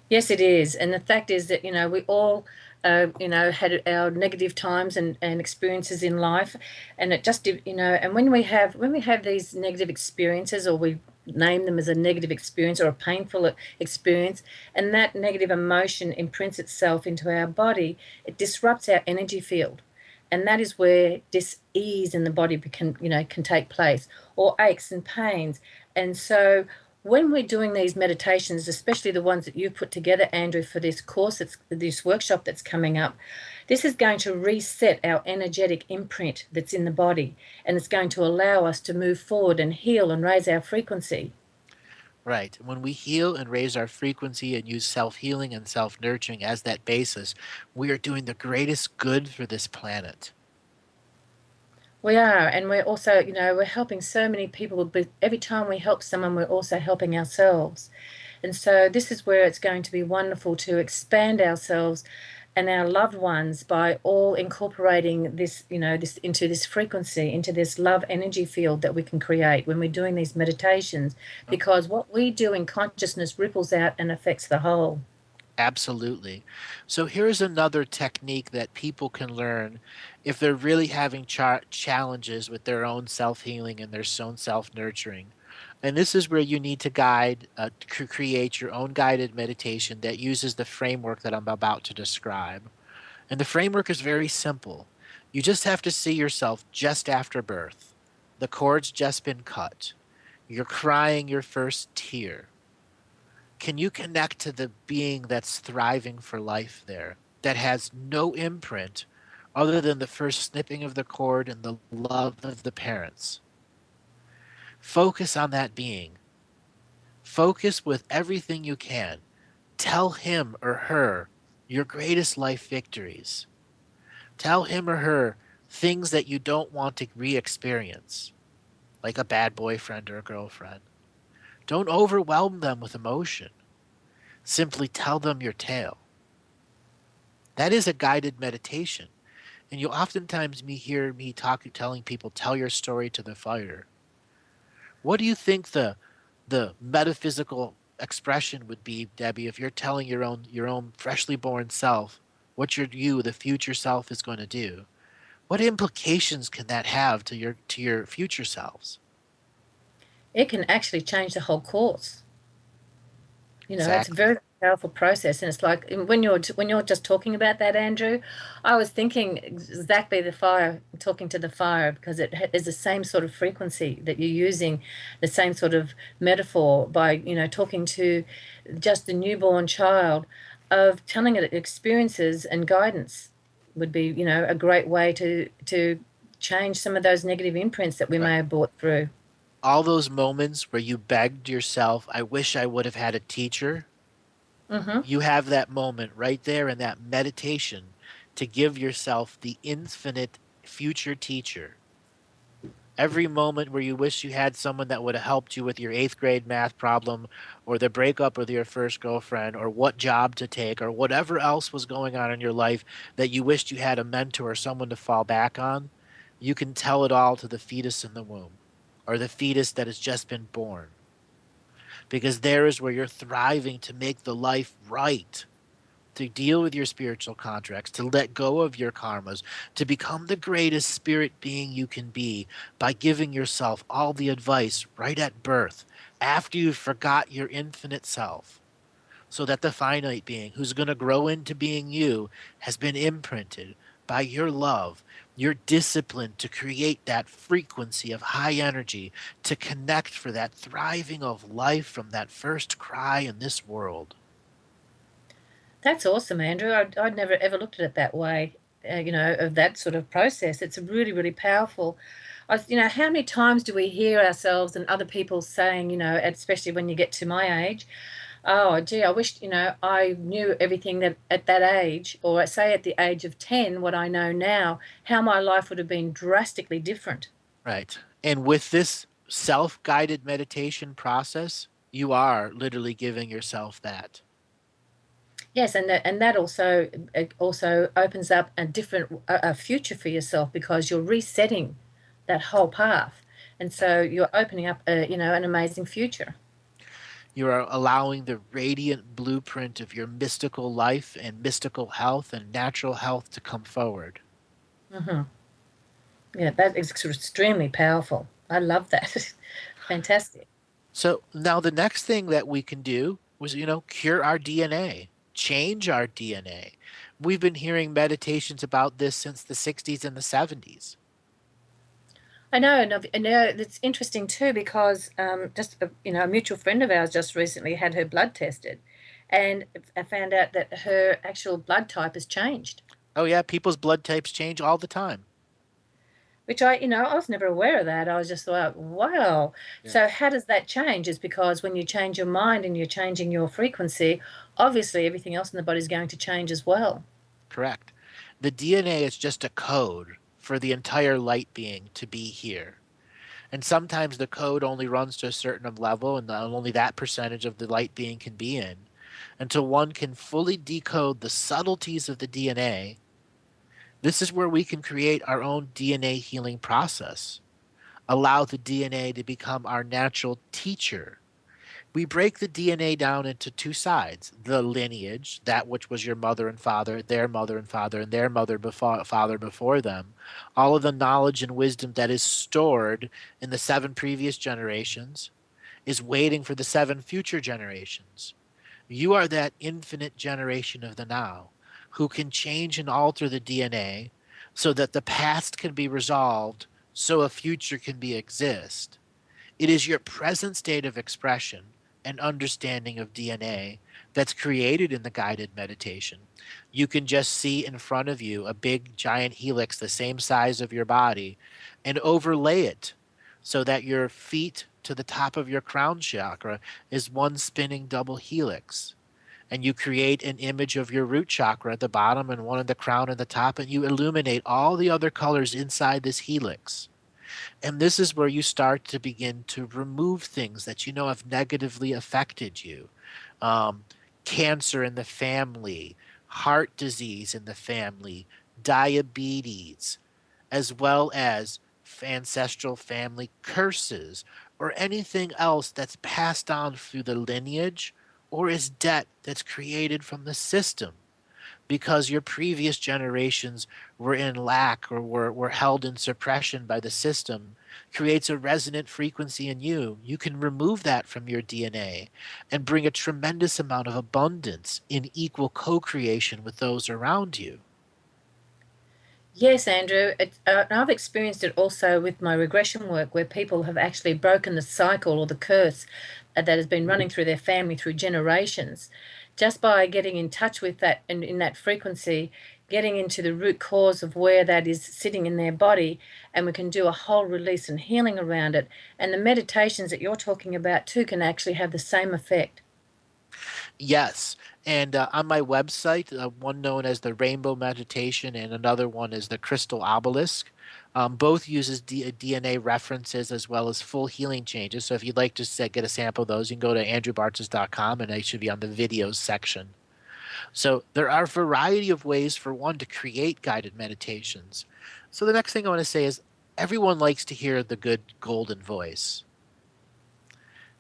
Yes, it is. And the fact is that, we all, had our negative times and experiences in life. And it just, and when we have these negative experiences, or we name them as a negative experience or a painful experience, and that negative emotion imprints itself into our body, it disrupts our energy field. And that is where dis-ease in the body can take place, or aches and pains. And so when we're doing these meditations, especially the ones that you've put together, Andrew, for this course, this workshop that's coming up, this is going to reset our energetic imprint that's in the body, and it's going to allow us to move forward and heal and raise our frequency. Right. When we heal and raise our frequency and use self healing and self nurturing as that basis, we are doing the greatest good for this planet. We are, and we're also, we're helping so many people, but every time we help someone, we're also helping ourselves. And so this is where it's going to be wonderful to expand ourselves and our loved ones by all incorporating this, this into this frequency, into this love energy field that we can create when we're doing these meditations, because what we do in consciousness ripples out and affects the whole. Absolutely. So here's another technique that people can learn if they're really having challenges with their own self healing and their own self nurturing. And this is where you need to create your own guided meditation that uses the framework that I'm about to describe. And the framework is very simple. You just have to see yourself just after birth. The cord's just been cut. You're crying your first tear. Can you connect to the being that's thriving for life there, that has no imprint other than the first snipping of the cord and the love of the parents? Focus on that being. Focus with everything you can. Tell him or her your greatest life victories. Tell him or her things that you don't want to re experience, like a bad boyfriend or a girlfriend. Don't overwhelm them with emotion. Simply tell them your tale. That is a guided meditation. And you'll oftentimes hear me telling people, tell your story to the fire. What do you think the metaphysical expression would be, Debbie, if you're telling your own freshly born self what the future self, is going to do? What implications can that have to your future selves? It can actually change the whole course. It's a Exactly. very powerful process, and it's like when you're just talking about that, Andrew, I was thinking exactly the fire, talking to the fire, because is the same sort of frequency that you're using, the same sort of metaphor by talking to just the newborn child, of telling it experiences and guidance would be a great way to change some of those negative imprints that we Right. may have brought through. All those moments where you begged yourself, I wish I would have had a teacher. Hmm. You have that moment right there in that meditation to give yourself the infinite future teacher. Every moment where you wish you had someone that would have helped you with your eighth grade math problem, or the breakup with your first girlfriend, or what job to take, or whatever else was going on in your life that you wished you had a mentor or someone to fall back on, you can tell it all to the fetus in the womb or the fetus that has just been born. Because there is where you're thriving to make the life right, to deal with your spiritual contracts, to let go of your karmas, to become the greatest spirit being you can be by giving yourself all the advice right at birth, after you've forgot your infinite self, so that the finite being who's going to grow into being you has been imprinted by your love, your discipline to create that frequency of high energy, to connect for that thriving of life from that first cry in this world. That's awesome, Andrew. I'd never ever looked at it that way, of that sort of process. It's really, really powerful. How many times do we hear ourselves and other people saying, especially when you get to my age, oh, gee, I wish, I knew everything that at that age, or say at the age of 10, what I know now, how my life would have been drastically different. Right. And with this self guided meditation process, you are literally giving yourself that. Yes, and that also opens up a different a future for yourself because you're resetting that whole path, and so you're opening up an amazing future. You are allowing the radiant blueprint of your mystical life and mystical health and natural health to come forward. Hmm. Yeah, that is extremely powerful. I love that. Fantastic. So now the next thing that we can do was, cure our DNA, change our DNA. We've been hearing meditations about this since the 60s and the 70s. I know, and I know it's interesting too because just a mutual friend of ours just recently had her blood tested, and I found out that her actual blood type has changed. Oh, yeah, people's blood types change all the time. Which I was never aware of that. I was just like, wow. Yeah. So how does that change? Is because when you change your mind and you're changing your frequency, obviously everything else in the body is going to change as well. Correct. The DNA is just a code for the entire light being to be here. And sometimes the code only runs to a certain level, and only that percentage of the light being can be in until one can fully decode the subtleties of the DNA. This is where we can create our own DNA healing process, allow the DNA to become our natural teacher. We break the DNA down into two sides: the lineage, that which was your mother and father, their mother and father, and their mother before, father before them, all of the knowledge and wisdom that is stored in the seven previous generations is waiting for the seven future generations. You are that infinite generation of the now who can change and alter the DNA so that the past can be resolved so a future can be exist. It is your present state of expression and understanding of DNA that's created in the guided meditation. You can just see in front of you a big giant helix the same size of your body and overlay it so that your feet to the top of your crown chakra is one spinning double helix. And you create an image of your root chakra at the bottom and one in the crown at the top, and you illuminate all the other colors inside this helix. And this is where you start to begin to remove things that you know have negatively affected you. Um, Cancer in the family, heart disease in the family, diabetes, as well as ancestral family curses or anything else that's passed on through the lineage or is debt that's created from the system because your previous generations were in lack or were held in suppression by the system creates a resonant frequency in you. You can remove that from your DNA and bring a tremendous amount of abundance in equal co creation with those around you. Yes, Andrew. I've experienced it also with my regression work where people have actually broken the cycle or the curse that has been running through their family through generations just by getting in touch with that and in that frequency, getting into the root cause of where that is sitting in their body. And we can do a whole release and healing around it. And the meditations that you're talking about too can actually have the same effect. Yes. And on my website, one known as the Rainbow Meditation and another one is the Crystal Obelisk. Both uses DNA references as well as full healing changes. So if you'd like to get a sample of those, you can go to andrewbartzes.com and they should be on the videos section. So there are a variety of ways for one to create guided meditations. So the next thing I want to say is everyone likes to hear the good golden voice.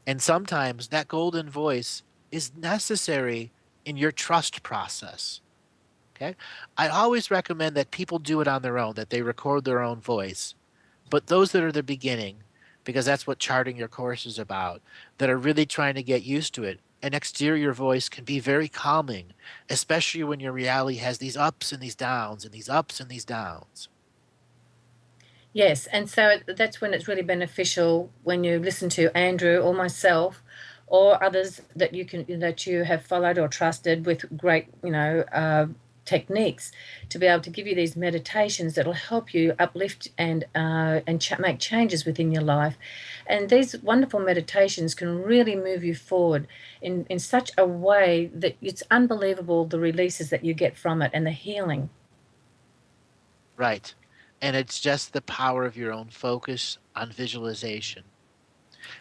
And sometimes that golden voice is necessary in your trust process. Okay. I always recommend that people do it on their own, that they record their own voice. But those that are the beginning, because that's what charting your course is about, that are really trying to get used to it, an exterior voice can be very calming, especially when your reality has these ups and these downs and these ups and these downs. Yes, and so that's when it's really beneficial when you listen to Andrew or myself or others that you have followed or trusted with great, techniques to be able to give you these meditations that'll help you uplift and make changes within your life. And these wonderful meditations can really move you forward in such a way that it's unbelievable the releases that you get from it and the healing. Right. And it's just the power of your own focus on visualization.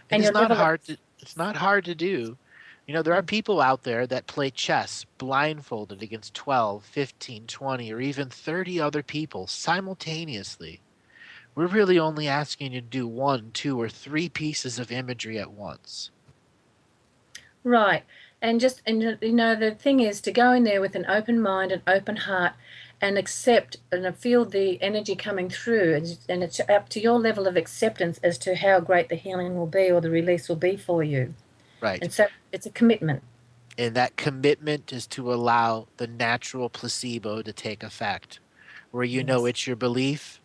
It And is your not level of hard to it's not hard to do. There are people out there that play chess blindfolded against 12, 15, 20, or even 30 other people simultaneously. We're really only asking you to do one, two, or three pieces of imagery at once. Right. And the thing is to go in there with an open mind and open heart and accept and feel the energy coming through. And it's up to your level of acceptance as to how great the healing will be or the release will be for you. Right. And so it's a commitment. And that commitment is to allow the natural placebo to take effect, where Yes. it's your belief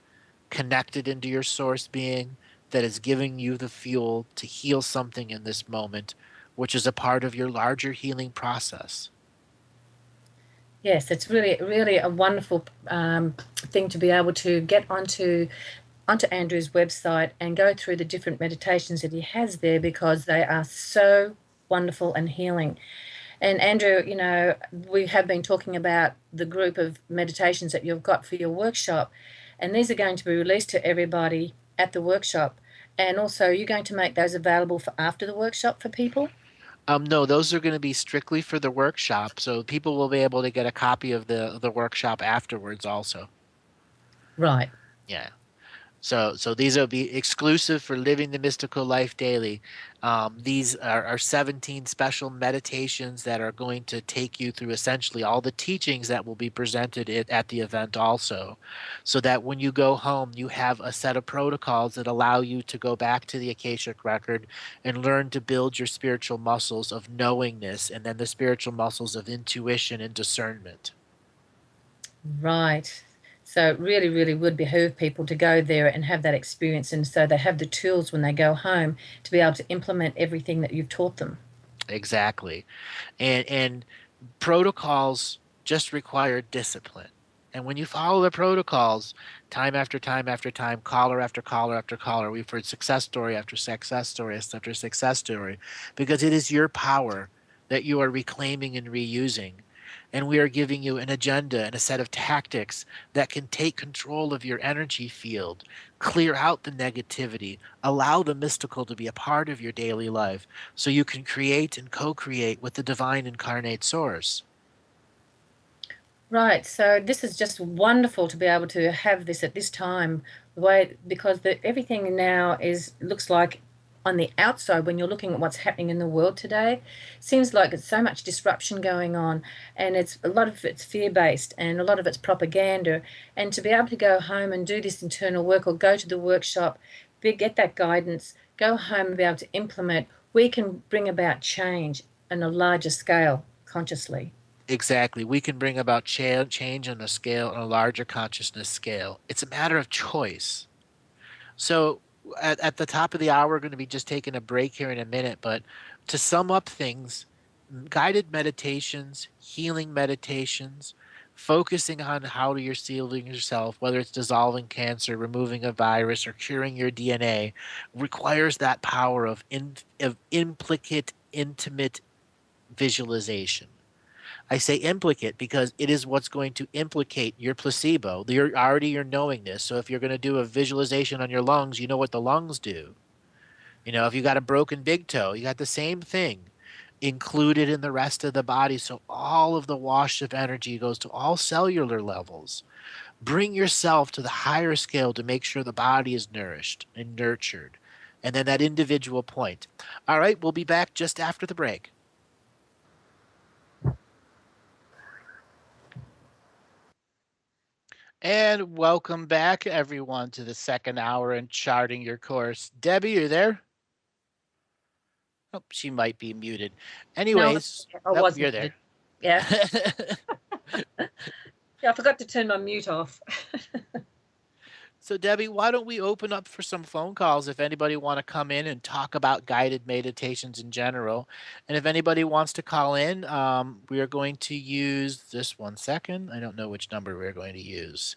connected into your source being that is giving you the fuel to heal something in this moment, which is a part of your larger healing process. Yes, it's really, really a wonderful thing to be able to get onto Andrew's website and go through the different meditations that he has there because they are so wonderful and healing. And Andrew, we have been talking about the group of meditations that you've got for your workshop, and these are going to be released to everybody at the workshop. And also, you're going to make those available for after the workshop for people? No, those are going to be strictly for the workshop, so people will be able to get a copy of the workshop afterwards also. Right. Yeah. So these will be exclusive for living the mystical life daily. These are 17 special meditations that are going to take you through essentially all the teachings that will be presented at the event also, so that when you go home, you have a set of protocols that allow you to go back to the Akashic record and learn to build your spiritual muscles of knowingness and then the spiritual muscles of intuition and discernment. Right. So it really, really would behoove people to go there and have that experience. And so they have the tools when they go home to be able to implement everything that you've taught them. Exactly. And protocols just require discipline. And when you follow the protocols, time after time after time, caller after caller after caller, we've heard success story after success story after success story, because it is your power that you are reclaiming and reusing. And we are giving you an agenda and a set of tactics that can take control of your energy field, clear out the negativity, allow the mystical to be a part of your daily life so you can create and co create with the divine incarnate source. Right. So this is just wonderful to be able to have this at this time, the way because everything now is looks like on the outside when you're looking at what's happening in the world today, seems like it's so much disruption going on, and it's a lot of it's fear based and a lot of it's propaganda. And to be able to go home and do this internal work or go to the workshop, get that guidance, go home and be able to implement, we can bring about change on a larger scale consciously. Exactly. We can bring about change on a scale, on a larger consciousness scale. It's a matter of choice. So, at the top of the hour, we're going to be just taking a break here in a minute. But to sum up things, guided meditations, healing meditations, focusing on how you're sealing yourself, whether it's dissolving cancer, removing a virus, or curing your DNA, requires that power of implicate, intimate visualization. I say implicate because it is what's going to implicate your placebo. You're already your knowingness. So if you're going to do a visualization on your lungs, you know what the lungs do. You know, if you got a broken big toe, you got the same thing included in the rest of the body. So all of the wash of energy goes to all cellular levels. Bring yourself to the higher scale to make sure the body is nourished and nurtured. And then that individual point. All right, we'll be back just after the break. And welcome back, everyone, to the second hour in charting your course. Debbie, you there? Oh, she might be muted. No, Anyways, I nope, was you're there. muted. Yeah. Yeah, I forgot to turn my mute off. So, Debbie, why don't we open up for some phone calls if anybody want to come in and talk about guided meditations in general? And if anybody wants to call in, we are going to use this 1 second. I don't know which number we're going to use.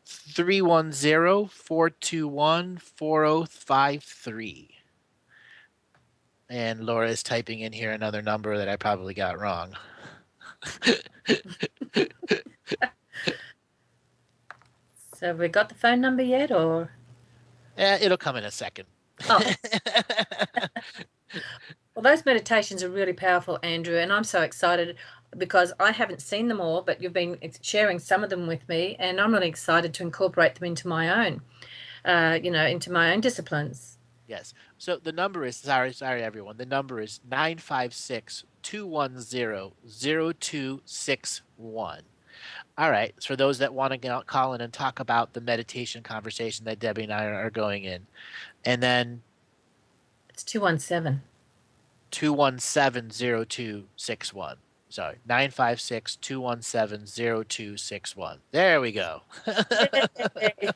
310-421-4053. And Laura is typing in here another number that I probably got wrong. So have we got the phone number yet, or? It'll come in a second. Oh, well, those meditations are really powerful, Andrew, and I'm so excited because I haven't seen them all, but you've been sharing some of them with me, and I'm really excited to incorporate them into my own, into my own disciplines. Yes. So the number is sorry everyone. The number is 956-210-0261. All right. So for those that want to call in and talk about the meditation conversation that Debbie and I are going in. And then It's 217. 217-0261. Sorry, 956-217-0261. There we go. Yay.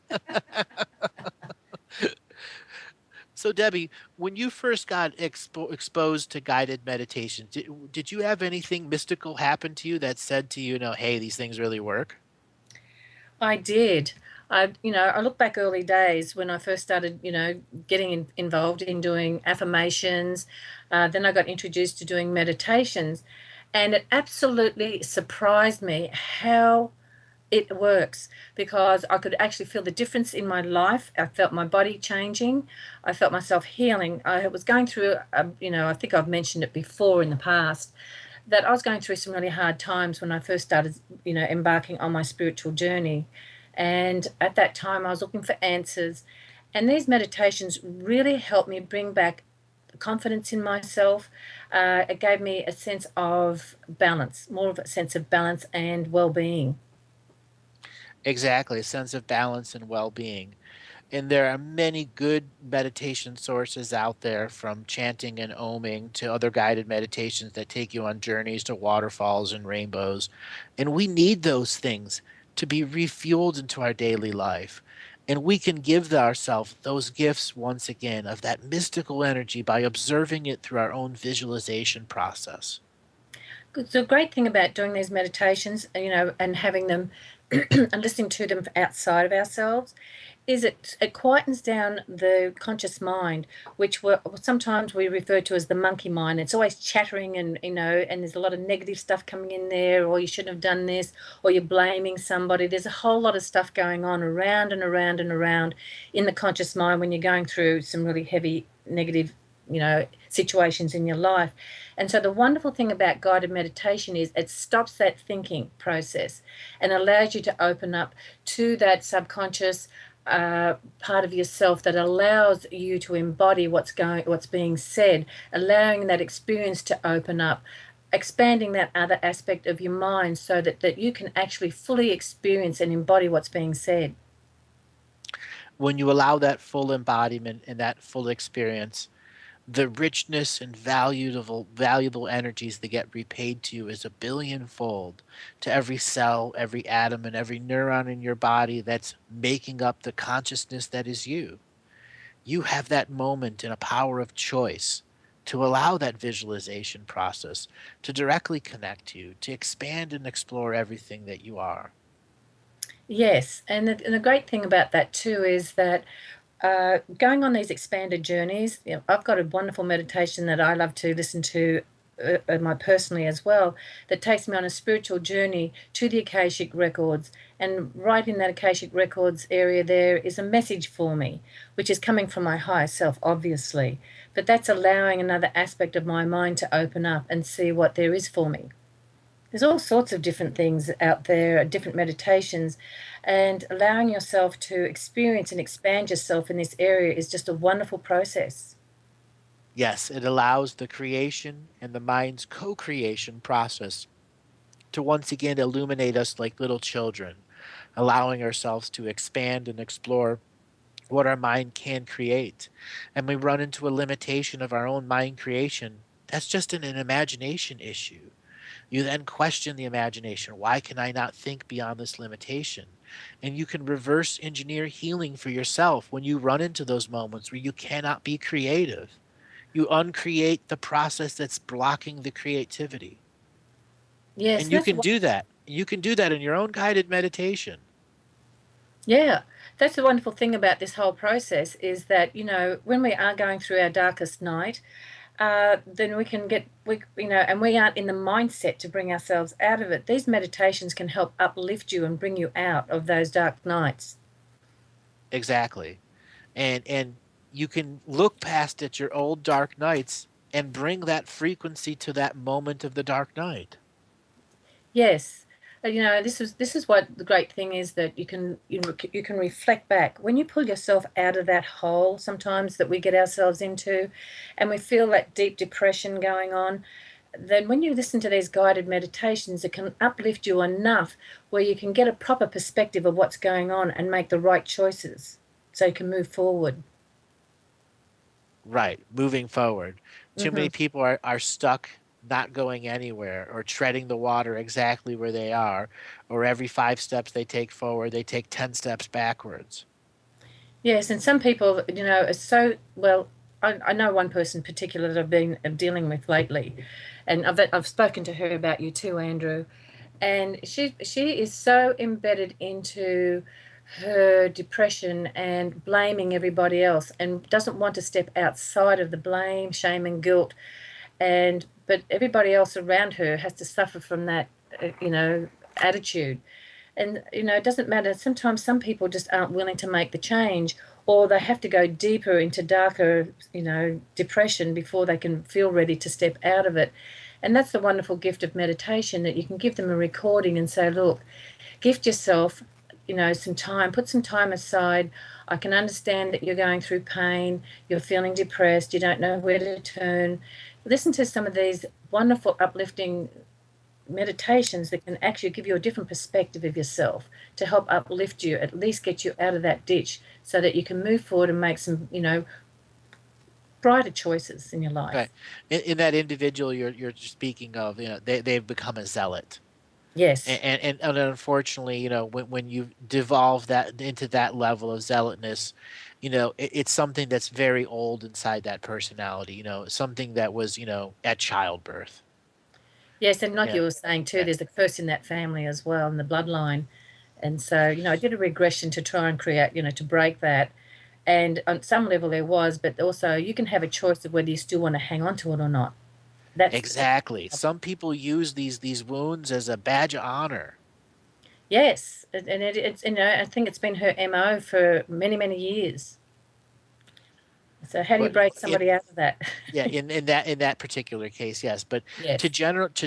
So, Debbie, when you first got exposed to guided meditation, did you have anything mystical happen to you that said to you, hey, these things really work? I did. I look back early days when I first started, getting involved in doing affirmations. Then I got introduced to doing meditations, and it absolutely surprised me how it works because I could actually feel the difference in my life. I felt my body changing. I felt myself healing. I was going through, I think I've mentioned it before in the past, that I was going through some really hard times when I first started, embarking on my spiritual journey. And at that time, I was looking for answers. And these meditations really helped me bring back confidence in myself. It gave me a sense of balance, more of a sense of balance and well being. Exactly, a sense of balance and well being. And there are many good meditation sources out there, from chanting and oming to other guided meditations that take you on journeys to waterfalls and rainbows. And we need those things to be refueled into our daily life. And we can give ourselves those gifts once again of that mystical energy by observing it through our own visualization process. The great thing about doing these meditations, and having them and listening to them outside of ourselves, is it quietens down the conscious mind, which sometimes we refer to as the monkey mind. It's always chattering, and there's a lot of negative stuff coming in there, or you shouldn't have done this, or you're blaming somebody. There's a whole lot of stuff going on around and around and around in the conscious mind when you're going through some really heavy negative, situations in your life. And so the wonderful thing about guided meditation is it stops that thinking process and allows you to open up to that subconscious part of yourself that allows you to embody what's being said, allowing that experience to open up, expanding that other aspect of your mind so that you can actually fully experience and embody what's being said. When you allow that full embodiment and that full experience, the richness and valuable energies that get repaid to you is a billionfold to every cell, every atom, and every neuron in your body that's making up the consciousness that is you. You have that moment and a power of choice to allow that visualization process to directly connect you, to expand and explore everything that you are. Yes, and the great thing about that too is that going on these expanded journeys, I've got a wonderful meditation that I love to listen to my personally as well, that takes me on a spiritual journey to the Akashic records. And right in that Akashic records area, there is a message for me, which is coming from my higher self, obviously. But that's allowing another aspect of my mind to open up and see what there is for me. There's all sorts of different things out there, different meditations, and allowing yourself to experience and expand yourself in this area is just a wonderful process. Yes, it allows the creation and the mind's co-creation process to once again illuminate us like little children, allowing ourselves to expand and explore what our mind can create. And we run into a limitation of our own mind creation. That's just an imagination issue. You then question the imagination. Why can I not think beyond this limitation? And you can reverse engineer healing for yourself when you run into those moments where you cannot be creative. You uncreate the process that's blocking the creativity. Yes, And you that's can what, do that. You can do that in your own guided meditation. yeah, that's the wonderful thing about this whole process is that, when we are going through our darkest night, then and we aren't in the mindset to bring ourselves out of it. These meditations can help uplift you and bring you out of those dark nights. Exactly. And you can look past at your old dark nights and bring that frequency to that moment of the dark night. Yes. This is what the great thing is that you can reflect back when you pull yourself out of that hole sometimes that we get ourselves into, and we feel that deep depression going on. Then when you listen to these guided meditations, it can uplift you enough where you can get a proper perspective of what's going on and make the right choices so you can move forward. Right. Moving forward. Too Hmm. many people are stuck not going anywhere or treading the water exactly where they are, or every 5 steps they take forward, they take 10 steps backwards. Yes, and some people, are so well. I know one person in particular that I've been dealing with lately, and I've spoken to her about you too, Andrew. And she is so embedded into her depression and blaming everybody else, and doesn't want to step outside of the blame, shame, and guilt. And but everybody else around her has to suffer from that, attitude. And it doesn't matter, sometimes some people just aren't willing to make the change, or they have to go deeper into darker depression before they can feel ready to step out of it. And that's the wonderful gift of meditation, that you can give them a recording and say, look, gift yourself some time, put some time aside. I can understand that you're going through pain, you're feeling depressed, you don't know where to turn. Listen to some of these wonderful uplifting meditations that can actually give you a different perspective of yourself to help uplift you, at least get you out of that ditch so that you can move forward and make some, brighter choices in your Right. life. In that individual you're speaking of, they've become a zealot. Yes. And unfortunately, when you devolve that into that level of zealotness, it's something that's very old inside that personality, something that was, at childbirth. Yes, and like Yeah. you were saying too, Yeah. there's a curse in that family as well, in the bloodline. And so, I did a regression to try and create, to break that. And on some level there was, but also you can have a choice of whether you still want to hang on to it or not. That's Exactly. Some people use these wounds as a badge of honor. yes, and it's I think it's been her MO for many many years. So how do you But break in somebody out of that? yeah, in that particular case, yes. But to Yes,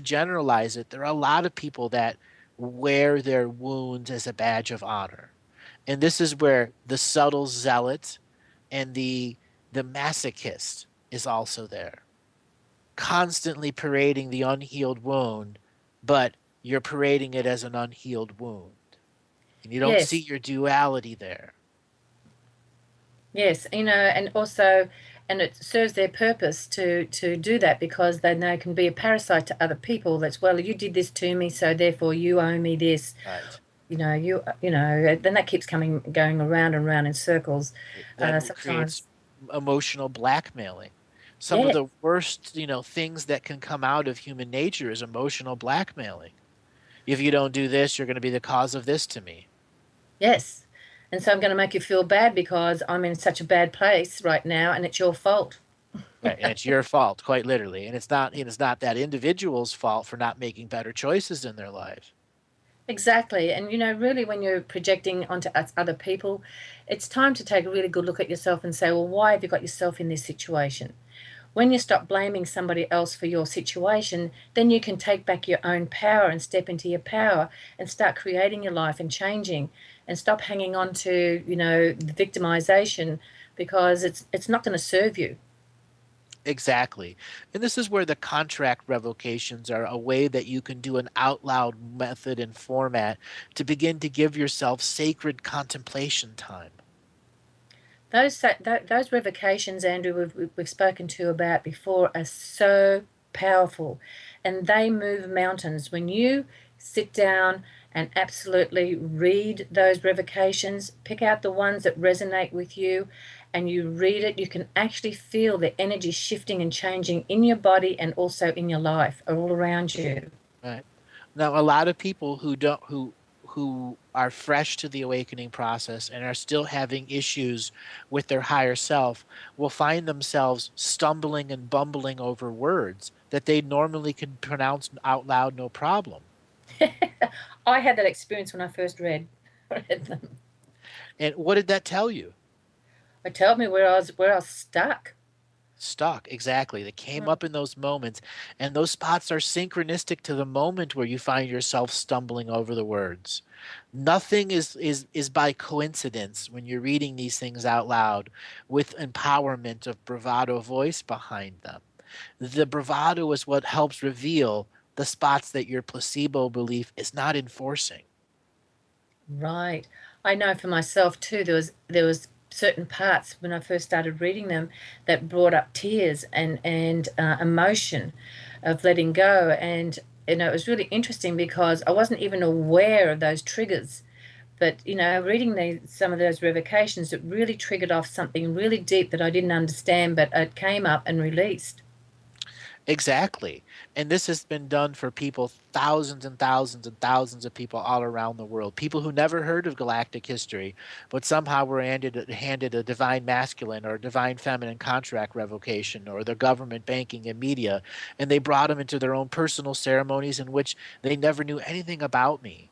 generalize it, there are a lot of people that wear their wounds as a badge of honor. And this is where the subtle zealot and the masochist is also there, constantly parading the unhealed wound, but you're parading it as an unhealed wound. And you don't see yes, your duality there. yes. And also, and it serves their purpose to do that because then they can be a parasite to other people. That's, well, you did this to me, so therefore you owe me this. Right. Then that keeps going around and round in circles. That creates Sometimes, emotional blackmailing. Some of yes, the worst, things that can come out of human nature is emotional blackmailing. If you don't do this, you're going to be the cause of this to me. yes. And so I'm going to make you feel bad because I'm in such a bad place right now, and it's your fault. Right, and it's your fault, quite literally, and it's not that individual's fault for not making better choices in their life. Exactly. And, really, when you're projecting onto other people, it's time to take a really good look at yourself and say, well, why have you got yourself in this situation? When you stop blaming somebody else for your situation, then you can take back your own power and step into your power and start creating your life and changing and stop hanging on to, the victimization because it's not going to serve you. Exactly. And this is where the contract revocations are a way that you can do an out loud method and format to begin to give yourself sacred contemplation time. Those revocations, Andrew, we've spoken to about before, are so powerful, and they move mountains. When you sit down and absolutely read those revocations, pick out the ones that resonate with you, and you read it, you can actually feel the energy shifting and changing in your body and also in your life, all around you. Right. Now, a lot of people who are fresh to the awakening process and are still having issues with their higher self will find themselves stumbling and bumbling over words that they normally could pronounce out loud no problem. I had that experience when I first read them. And what did that tell you? It told me where I was stuck. Stuck, exactly. That came Mm. up in those moments, and those spots are synchronistic to the moment where you find yourself stumbling over the words. Nothing is by coincidence when you're reading these things out loud with empowerment of bravado voice behind them. The bravado is what helps reveal the spots that your placebo belief is not enforcing. Right. I know for myself too, there was certain parts when I first started reading them that brought up tears and emotion of letting go. And it was really interesting because I wasn't even aware of those triggers. But reading some of those revocations, it really triggered off something really deep that I didn't understand, but it came up and released. Exactly. And this has been done for people, thousands and thousands and thousands of people all around the world. People who never heard of galactic history, but somehow were handed a divine masculine or a divine feminine contract revocation or the government, banking, and media. And they brought them into their own personal ceremonies in which they never knew anything about me.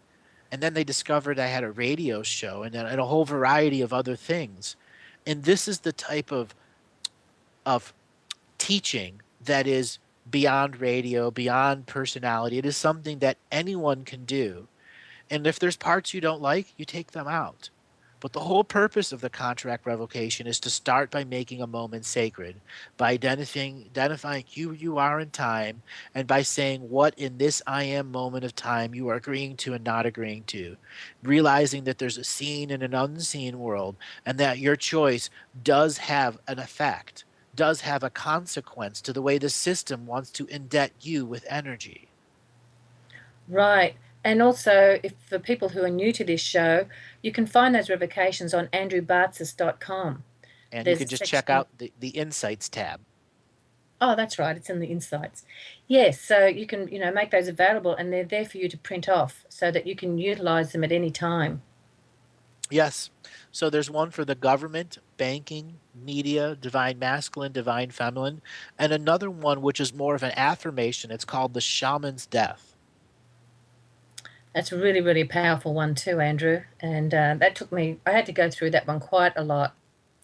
And then they discovered I had a radio show and a whole variety of other things. And this is the type of teaching that is beyond radio, beyond personality. It is something that anyone can do. And if there's parts you don't like, you take them out. But the whole purpose of the contract revocation is to start by making a moment sacred, by identifying who you are in time, and by saying what in this I am moment of time you are agreeing to and not agreeing to. Realizing that there's a seen and an unseen world, and that your choice does have an effect, does have a consequence to the way the system wants to indebt you with energy. Right. And also, if for people who are new to this show, you can find those revocations on andrewbartzis.com. And you There's can a just check section. out the Insights tab. Oh, that's right. It's in the insights. Yes. So you can, make those available and they're there for you to print off so that you can utilize them at any time. Yes. So there's one for the government, banking, media, divine masculine, divine feminine, and another one which is more of an affirmation. It's called the shaman's death. That's a really, really powerful one too, Andrew. And that took me, I had to go through that one quite a lot,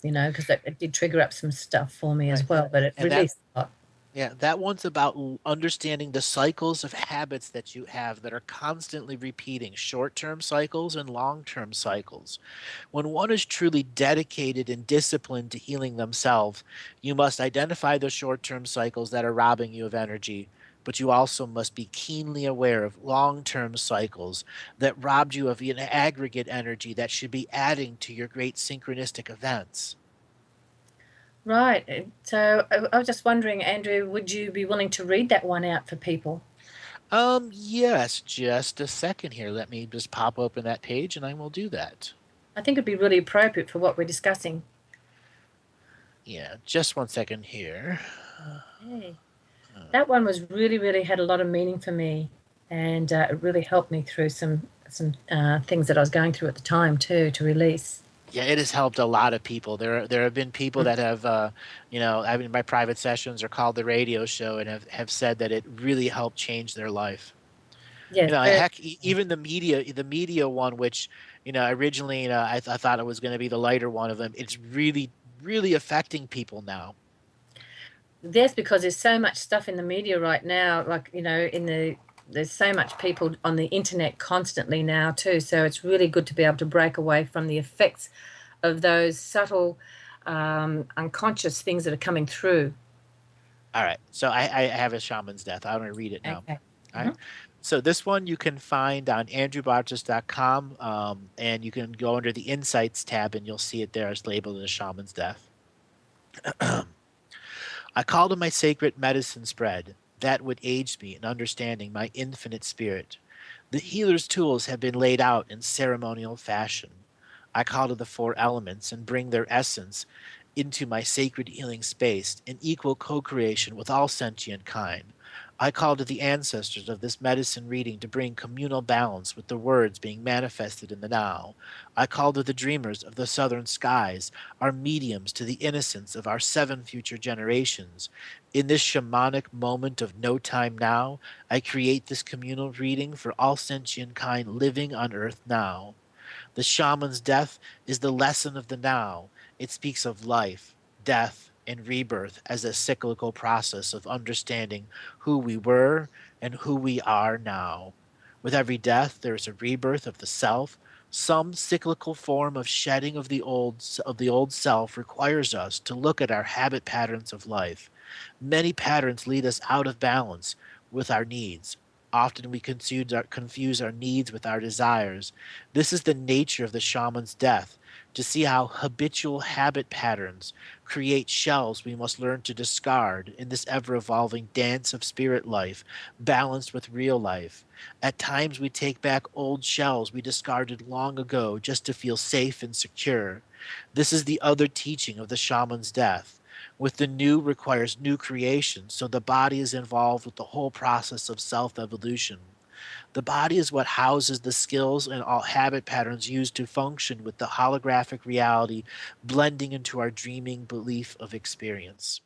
because it did trigger up some stuff for me Right. as well, but it And that released a lot. Yeah, that one's about understanding the cycles of habits that you have that are constantly repeating, short-term cycles and long-term cycles. When one is truly dedicated and disciplined to healing themselves, you must identify the short-term cycles that are robbing you of energy, but you also must be keenly aware of long-term cycles that robbed you of an aggregate energy that should be adding to your great synchronistic events. Right. So I was just wondering, Andrew, would you be willing to read that one out for people? Yes, just a second here. Let me just pop open that page and I will do that. I think it'd be really appropriate for what we're discussing. Yeah, just one second here. Hey. Uh, That one was really, really had a lot of meaning for me, and it really helped me through some things that I was going through at the time too to release. Yeah, it has helped a lot of people. There have been people that have, I mean, my private sessions or called the radio show and have said that it really helped change their life. Yes, very. Heck, even the media one, which, originally, I thought it was going to be the lighter one of them. It's really, really affecting people now. Yes, because there's so much stuff in the media right now, like, there's so much people on the internet constantly now too. So it's really good to be able to break away from the effects of those subtle, unconscious things that are coming through. All right. So I have a shaman's death. I'm going to read it now. Okay. All right. So this one you can find on andrewbartus.com, and you can go under the Insights tab and you'll see it there as labeled as shaman's death. I call to my sacred medicine spread, that would aid me in understanding my infinite spirit. The healer's tools have been laid out in ceremonial fashion. I call to the four elements and bring their essence into my sacred healing space in equal co creation with all sentient kind. I call to the ancestors of this medicine reading to bring communal balance with the words being manifested in the now. I call to the dreamers of the southern skies, our mediums to the innocence of our seven future generations. In this shamanic moment of no time now, I create this communal reading for all sentient kind living on earth now. The shaman's death is the lesson of the now. It speaks of life, death, and rebirth as a cyclical process of understanding who we were and who we are now. With every death, there is a rebirth of the self. Some cyclical form of shedding of the old self requires us to look at our habit patterns of life. Many patterns lead us out of balance with our needs. Often we confuse our needs with our desires. This is the nature of the shaman's death, to see how habitual habit patterns create shells we must learn to discard in this ever evolving dance of spirit life, balanced with real life. At times we take back old shells we discarded long ago just to feel safe and secure. This is the other teaching of the shaman's death. With the new requires new creation, so the body is involved with the whole process of self evolution. The body is what houses the skills and all habit patterns used to function with the holographic reality blending into our dreaming belief of experience.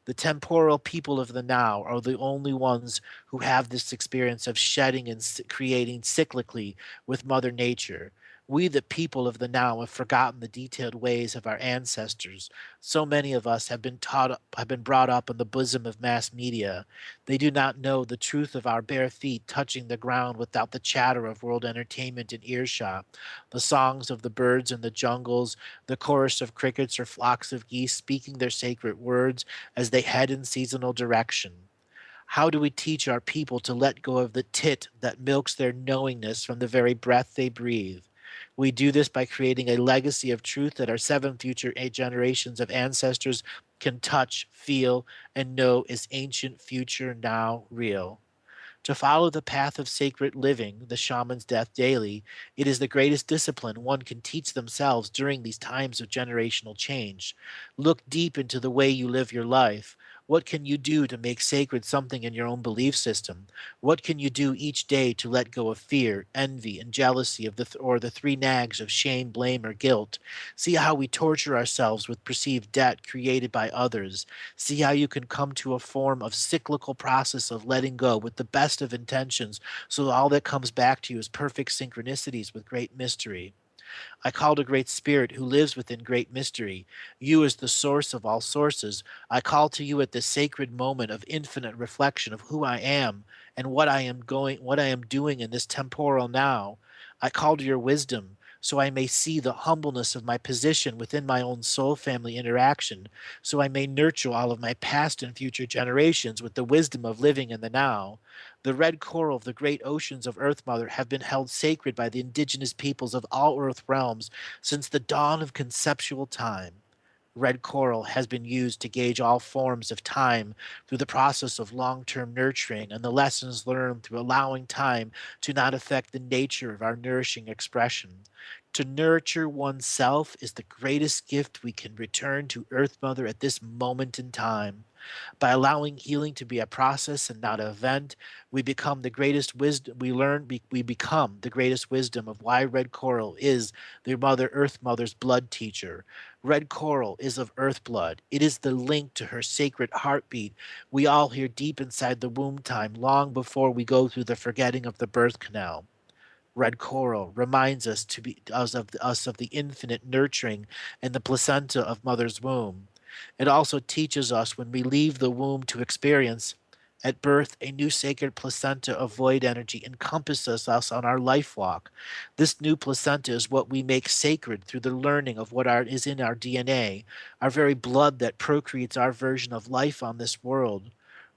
The temporal people of the now are the only ones who have this experience of shedding and creating cyclically with Mother Nature. We, the people of the now, have forgotten the detailed ways of our ancestors. So many of us have been brought up in the bosom of mass media. They do not know the truth of our bare feet touching the ground without the chatter of world entertainment in earshot, the songs of the birds in the jungles, the chorus of crickets or flocks of geese speaking their sacred words as they head in seasonal direction. How do we teach our people to let go of the tit that milks their knowingness from the very breath they breathe? We do this by creating a legacy of truth that our seven future eight generations of ancestors can touch, feel, and know is ancient, future, now real. To follow the path of sacred living, the shaman's death daily, it is the greatest discipline one can teach themselves during these times of generational change. Look deep into the way you live your life. What can you do to make sacred something in your own belief system? What can you do each day to let go of fear, envy, and jealousy of or the three nags of shame, blame, or guilt? See how we torture ourselves with perceived debt created by others. See how you can come to a form of cyclical process of letting go with the best of intentions, so all that comes back to you is perfect synchronicities with great mystery. I called a great spirit who lives within great mystery. You as the source of all sources. I call to you at this sacred moment of infinite reflection of who I am and what I am doing in this temporal now. I call to your wisdom so I may see the humbleness of my position within my own soul family interaction, so I may nurture all of my past and future generations with the wisdom of living in the now. The red coral of the great oceans of Earth Mother have been held sacred by the indigenous peoples of all Earth realms since the dawn of conceptual time. Red coral has been used to gauge all forms of time through the process of long term nurturing and the lessons learned through allowing time to not affect the nature of our nourishing expression. To nurture oneself is the greatest gift we can return to Earth Mother at this moment in time. By allowing healing to be a process and not an event, we become the greatest wisdom. We become the greatest wisdom of why red coral is the Mother Earth Mother's blood teacher. Red coral is of earth blood. It is the link to her sacred heartbeat we all hear deep inside the womb time, long before we go through the forgetting of the birth canal. Red coral reminds us of the infinite nurturing in the placenta of mother's womb. It also teaches us when we leave the womb to experience at birth a new sacred placenta of void energy encompasses us on our life walk. This new placenta is what we make sacred through the learning of is in our DNA, our very blood that procreates our version of life on this world.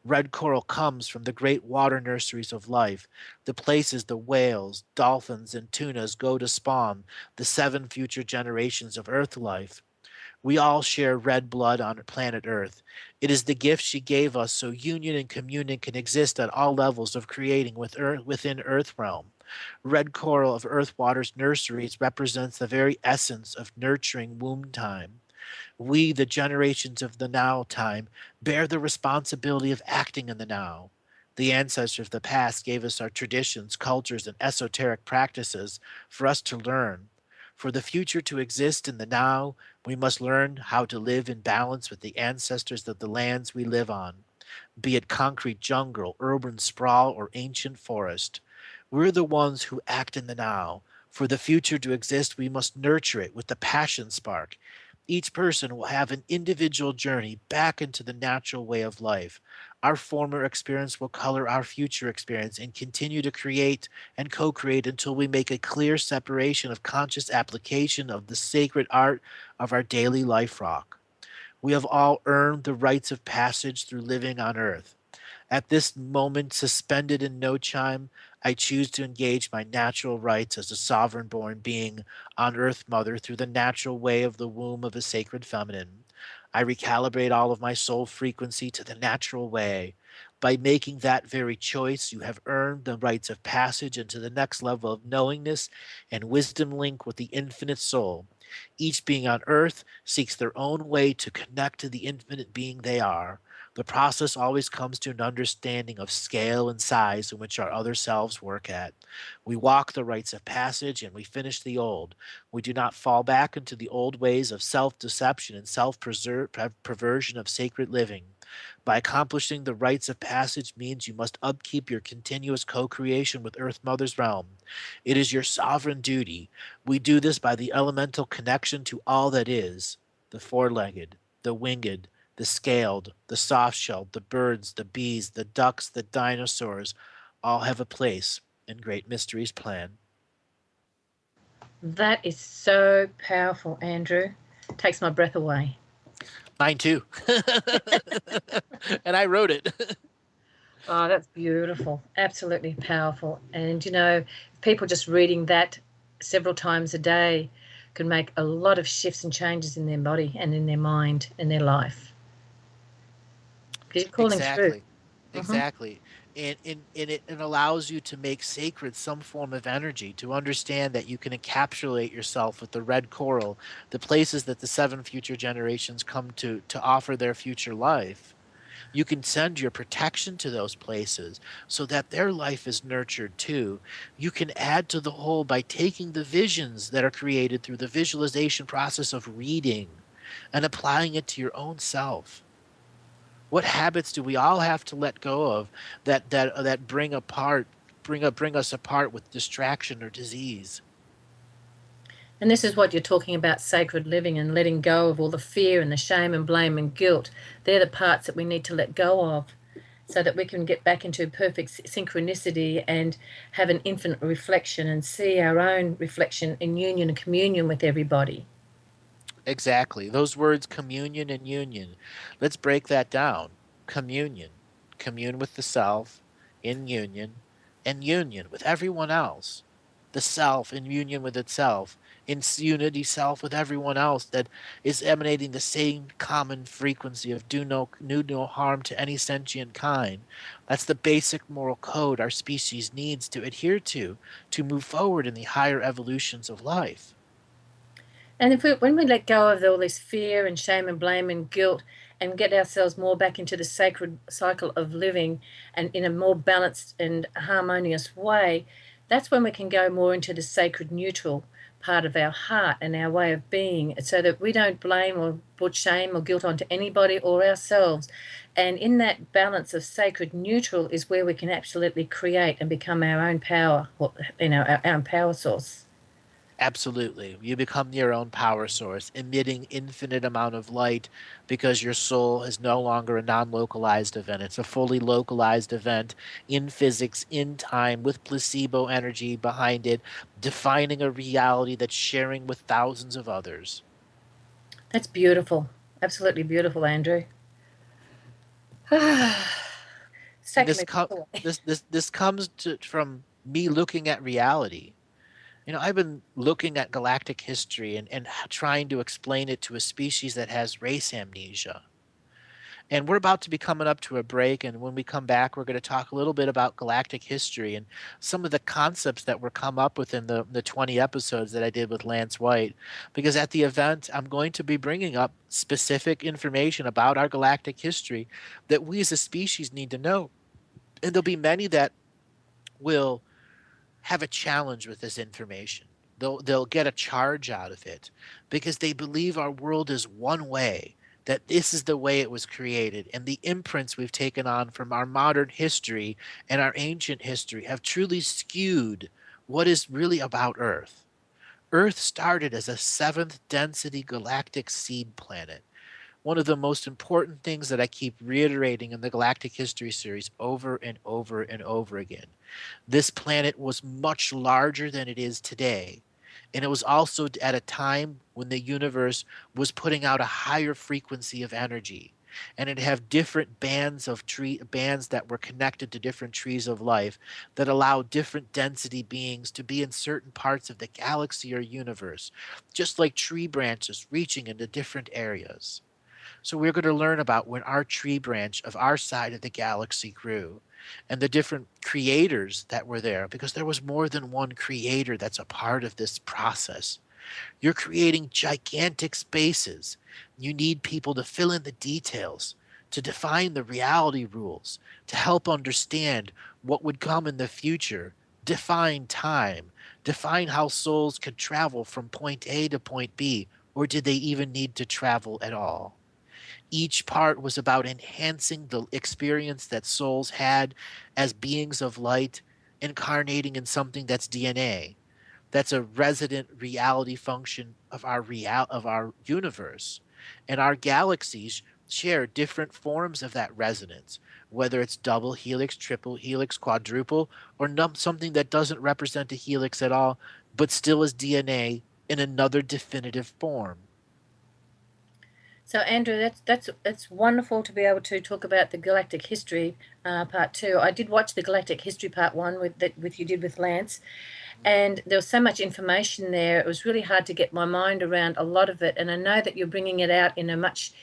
Red coral comes from the great water nurseries of life, the places the whales, dolphins, and tunas go to spawn the seven future generations of Earth life. We all share red blood on planet Earth. It is the gift she gave us so union and communion can exist at all levels of creating within Earth realm. Red coral of Earth Water's nurseries represents the very essence of nurturing womb time. We, the generations of the now time, bear the responsibility of acting in the now. The ancestors of the past gave us our traditions, cultures, and esoteric practices for us to learn. For the future to exist in the now, we must learn how to live in balance with the ancestors of the lands we live on, be it concrete jungle, urban sprawl, or ancient forest. We're the ones who act in the now. For the future to exist, we must nurture it with the passion spark. Each person will have an individual journey back into the natural way of life. Our former experience will color our future experience and continue to create and co create until we make a clear separation of conscious application of the sacred art of our daily life rock. We have all earned the rites of passage through living on earth. At this moment, suspended in no chime, I choose to engage my natural rights as a sovereign born being on Earth Mother through the natural way of the womb of a sacred feminine. I recalibrate all of my soul frequency to the natural way. By making that very choice, you have earned the rites of passage into the next level of knowingness and wisdom link with the infinite soul. Each being on earth seeks their own way to connect to the infinite being they are. The process always comes to an understanding of scale and size in which our other selves work at. We walk the rites of passage and we finish the old. We do not fall back into the old ways of self deception and self perversion of sacred living. By accomplishing the rites of passage means you must upkeep your continuous co creation with Earth Mother's realm. It is your sovereign duty. We do this by the elemental connection to all that is the four legged, the winged, the scaled, the soft shelled, the birds, the bees, the ducks, the dinosaurs, all have a place in Great Mystery's plan. That is so powerful, Andrew. Takes my breath away. Mine too. And I wrote it. Oh, that's beautiful. Absolutely powerful. And, people just reading that several times a day can make a lot of shifts and changes in their body and in their mind and their life. Because you're calling through. Exactly. Mm-hmm. Exactly. And it allows you to make sacred some form of energy, to understand that you can encapsulate yourself with the red coral, the places that the seven future generations come to offer their future life. You can send your protection to those places so that their life is nurtured too. You can add to the whole by taking the visions that are created through the visualization process of reading and applying it to your own self. What habits do we all have to let go of that bring us apart with distraction or disease? And this is what you're talking about, sacred living and letting go of all the fear and the shame and blame and guilt. They're the parts that we need to let go of so that we can get back into perfect synchronicity and have an infinite reflection and see our own reflection in union and communion with everybody. Exactly. Those words communion and union. Let's break that down. Communion. Commune with the self in union, and union with everyone else. The self in union with itself, in unity self with everyone else that is emanating the same common frequency of do no harm to any sentient kind. That's the basic moral code our species needs to adhere to move forward in the higher evolutions of life. And when we let go of all this fear and shame and blame and guilt and get ourselves more back into the sacred cycle of living and in a more balanced and harmonious way, that's when we can go more into the sacred neutral part of our heart and our way of being, so that we don't blame or put shame or guilt onto anybody or ourselves. And in that balance of sacred neutral is where we can absolutely create and become our own power, our own power source. Absolutely. You become your own power source, emitting infinite amount of light because your soul is no longer a non-localized event. It's a fully localized event in physics, in time, with placebo energy behind it, defining a reality that's sharing with thousands of others. That's beautiful. Absolutely beautiful, Andrew. It's And taken me all the way. this comes from me looking at reality. I've been looking at galactic history and trying to explain it to a species that has race amnesia. And we're about to be coming up to a break. And when we come back, we're going to talk a little bit about galactic history and some of the concepts that were come up within the 20 episodes that I did with Lance White. Because at the event, I'm going to be bringing up specific information about our galactic history that we as a species need to know. And there'll be many that will have a challenge with this information. They'll get a charge out of it because they believe our world is one way, that this is the way it was created, and the imprints we've taken on from our modern history and our ancient history have truly skewed what is really about Earth. Earth started as a seventh density galactic seed planet. One of the most important things that I keep reiterating in the Galactic History series over and over and over again. This planet was much larger than it is today. And it was also at a time when the universe was putting out a higher frequency of energy. And it had different bands that were connected to different trees of life that allowed different density beings to be in certain parts of the galaxy or universe, just like tree branches reaching into different areas. So we're going to learn about when our tree branch of our side of the galaxy grew and the different creators that were there, because there was more than one creator that's a part of this process. You're creating gigantic spaces. You need people to fill in the details, to define the reality rules, to help understand what would come in the future, define time, define how souls could travel from point A to point B, or did they even need to travel at all? Each part was about enhancing the experience that souls had as beings of light incarnating in something that's DNA. That's a resident reality function of our universe. And our galaxies share different forms of that resonance, whether it's double helix, triple helix, quadruple, or something that doesn't represent a helix at all, but still is DNA in another definitive form. So, Andrew, that's wonderful to be able to talk about the galactic history part two. I did watch the galactic history part one with you did with Lance, and there was so much information there. It was really hard to get my mind around a lot of it, and I know that you're bringing it out in a much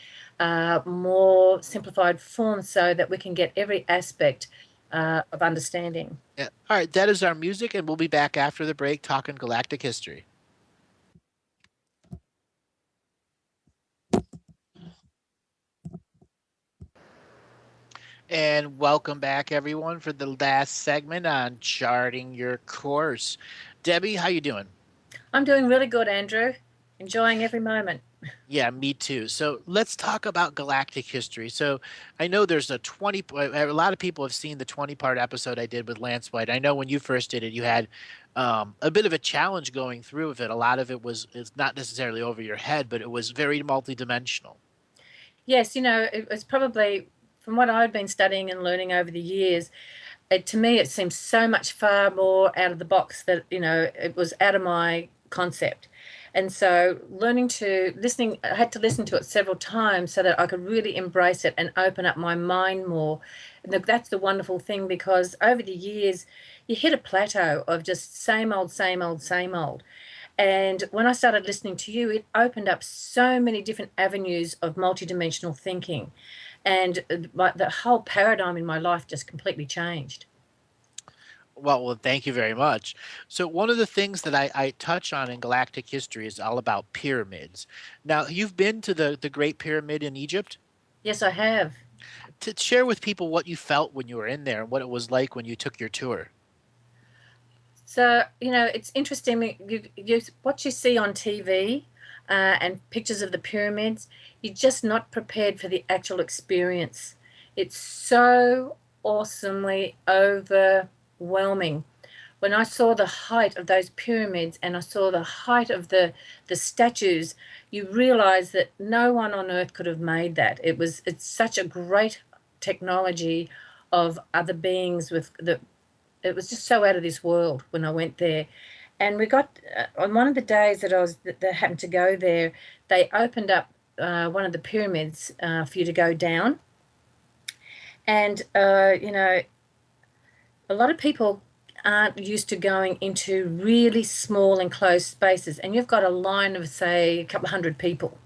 more simplified form so that we can get every aspect of understanding. Yeah. All right, that is our music, and we'll be back after the break talking galactic history. And welcome back, everyone, for the last segment on charting your course. Debbie, how you doing? I'm doing really good, Andrew. Enjoying every moment. Yeah, me too. So let's talk about galactic history. So I know there's a lot of people have seen the 20-part episode I did with Lance White. I know when you first did it, you had a bit of a challenge going through with it. A lot of it was it's not necessarily over your head, but it was very multidimensional. Yes, it was probably from what I've been studying and learning over the years. To me, it seems so much far more out of the box that, it was out of my concept. And so listening, I had to listen to it several times so that I could really embrace it and open up my mind more. And that's the wonderful thing, because over the years, you hit a plateau of just same old, same old, same old. And when I started listening to you, it opened up so many different avenues of multidimensional thinking. And the whole paradigm in my life just completely changed. Well, thank you very much. So, one of the things that I touch on in galactic history is all about pyramids. Now, you've been to the Great Pyramid in Egypt? Yes, I have. To share with people what you felt when you were in there and what it was like when you took your tour. So, it's interesting. What you see on TV and pictures of the pyramids, you're just not prepared for the actual experience. It's so awesomely overwhelming. When I saw the height of those pyramids and I saw the height of the statues, you realize that no one on earth could have made that. It's such a great technology of other beings with the it was just so out of this world when I went there. And we got on one of the days that happened to go there, they opened up one of the pyramids for you to go down. And a lot of people aren't used to going into really small enclosed spaces, and you've got a line of say a couple of hundred people,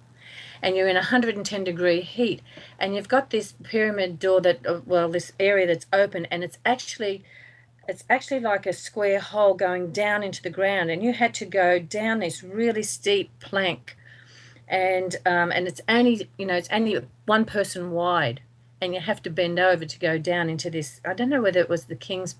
and you're in 110-degree heat, and you've got this pyramid door this area that's open, and it's actually like a square hole going down into the ground, and you had to go down this really steep plank, and it's only one person wide, and you have to bend over to go down into this. I don't know whether it was the king's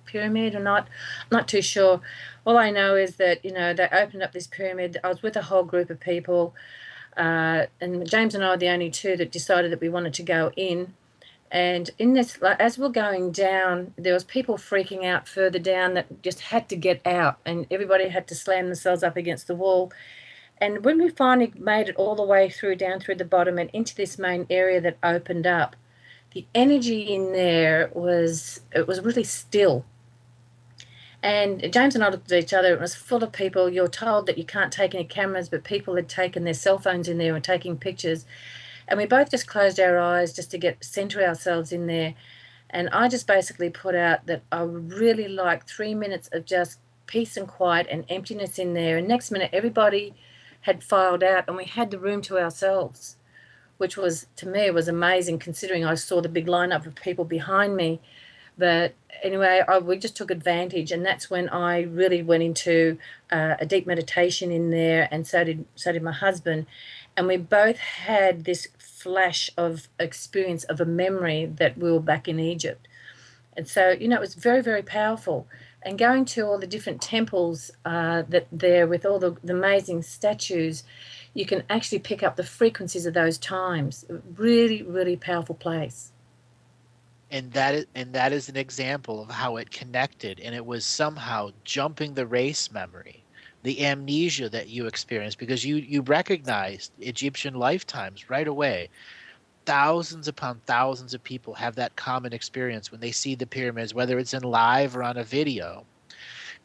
pyramid or not. I'm not too sure. All I know is that they opened up this pyramid. I was with a whole group of people, and James and I were the only two that decided that we wanted to go in. And in this, like, as we're going down, there was people freaking out further down that just had to get out, and everybody had to slam themselves up against the wall. And when we finally made it all the way through, down through the bottom and into this main area that opened up, the energy in there was really still. And James and I looked at each other. It was full of people. You're told that you can't take any cameras, but people had taken their cell phones in there and taking pictures. And we both just closed our eyes just to get center ourselves in there. And I just basically put out that I would really like 3 minutes of just peace and quiet and emptiness in there. And next minute, everybody had filed out, and we had the room to ourselves, which was, to me, was amazing considering I saw the big lineup of people behind me. But anyway, we just took advantage, and that's when I really went into a deep meditation in there, and so did my husband, and we both had this flash of experience of a memory that we were back in Egypt. And so, it was very, very powerful. And going to all the different temples that there with all the amazing statues, you can actually pick up the frequencies of those times. Really, really powerful place. And that is an example of how it connected, and it was somehow jumping the race memory, the amnesia that you experienced, because you recognized Egyptian lifetimes right away. Thousands upon thousands of people have that common experience when they see the pyramids, whether it's in live or on a video.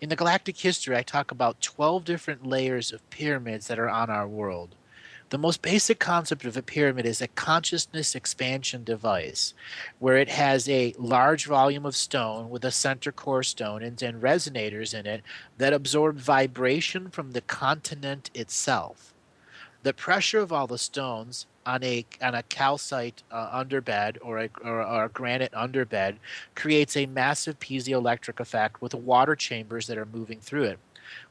In the galactic history, I talk about 12 different layers of pyramids that are on our world. The most basic concept of a pyramid is a consciousness expansion device where it has a large volume of stone with a center core stone and resonators in it that absorb vibration from the continent itself. The pressure of all the stones on a calcite underbed or a granite underbed creates a massive piezoelectric effect with water chambers that are moving through it,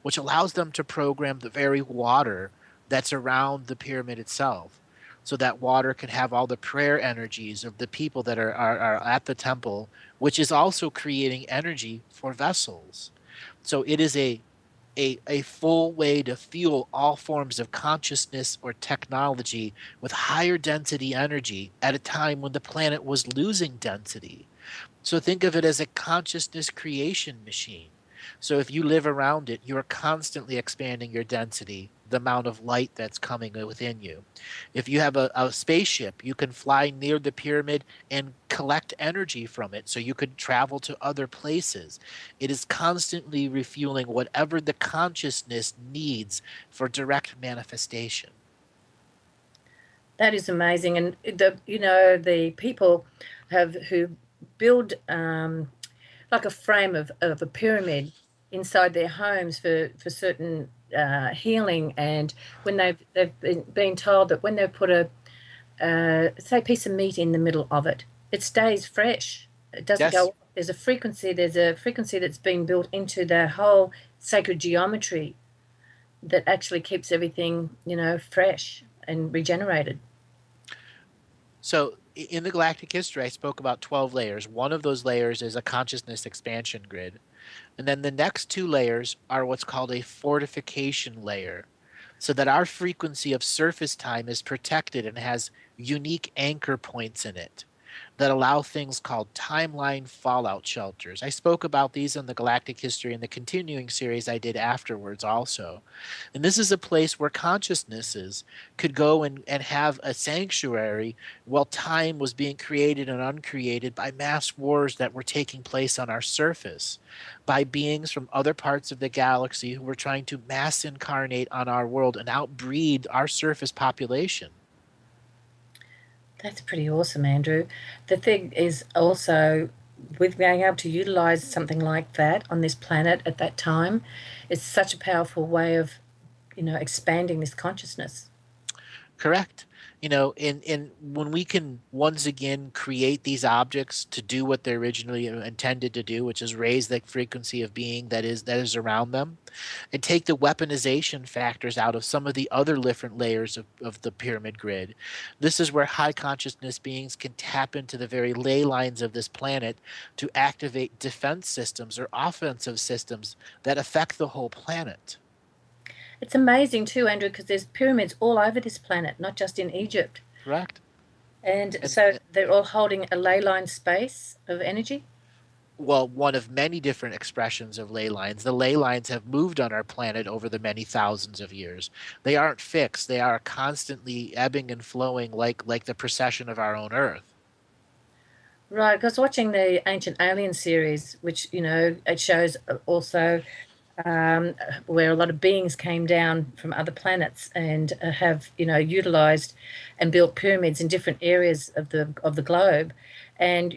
which allows them to program the very water that's around the pyramid itself. So that water can have all the prayer energies of the people that are at the temple, which is also creating energy for vessels. So it is a full way to fuel all forms of consciousness or technology with higher density energy at a time when the planet was losing density. So think of it as a consciousness creation machine. So if you live around it, you're constantly expanding your density, the amount of light that's coming within you. If you have a spaceship, you can fly near the pyramid and collect energy from it so you could travel to other places. It is constantly refueling whatever the consciousness needs for direct manifestation. That is amazing. And the people who build like a frame of a pyramid inside their homes for certain healing. And when they've been told that when they put a say piece of meat in the middle of it, it stays fresh. It doesn't go Yes. off. There's a frequency that's been built into the whole sacred geometry that actually keeps everything fresh and regenerated. So in the galactic history, I spoke about 12 layers. One of those layers is a consciousness expansion grid. And then the next two layers are what's called a fortification layer, so that our frequency of surface time is protected and has unique anchor points in it that allow things called timeline fallout shelters. I spoke about these in the galactic history in the continuing series I did afterwards also. And this is a place where consciousnesses could go and have a sanctuary while time was being created and uncreated by mass wars that were taking place on our surface, by beings from other parts of the galaxy who were trying to mass incarnate on our world and outbreed our surface population. That's pretty awesome, Andrew. The thing is also with being able to utilize something like that on this planet at that time, it's such a powerful way of, expanding this consciousness. Correct. In when we can once again create these objects to do what they're originally intended to do, which is raise the frequency of being that is around them, and take the weaponization factors out of some of the other different layers of the pyramid grid. This is where high consciousness beings can tap into the very ley lines of this planet to activate defense systems or offensive systems that affect the whole planet. It's amazing too, Andrew, because there's pyramids all over this planet, not just in Egypt. Correct? And And so they're all holding a ley line space of energy. well, one of many different expressions of ley lines. The ley lines have moved on our planet over the many thousands of years. They aren't fixed. They are constantly ebbing and flowing like the precession of our own Earth. Right, because watching the Ancient Alien series, which, it shows also um, where a lot of beings came down from other planets and have, utilized and built pyramids in different areas of the globe, and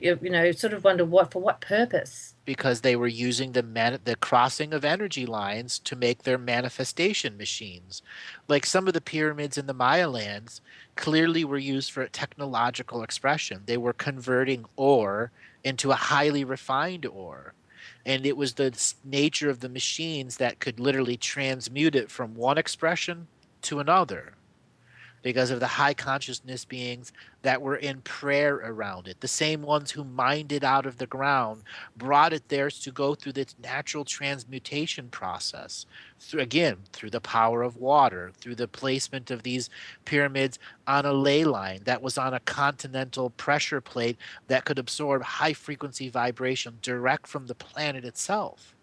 sort of wonder what purpose. Because they were using the crossing of energy lines to make their manifestation machines. Like some of the pyramids in the Maya lands clearly were used for technological expression. They were converting ore into a highly refined ore. And it was the nature of the machines that could literally transmute it from one expression to another because of the high consciousness beings that were in prayer around it. The same ones who mined it out of the ground brought it there to go through this natural transmutation process. Through the power of water, through the placement of these pyramids on a ley line that was on a continental pressure plate that could absorb high frequency vibration direct from the planet itself.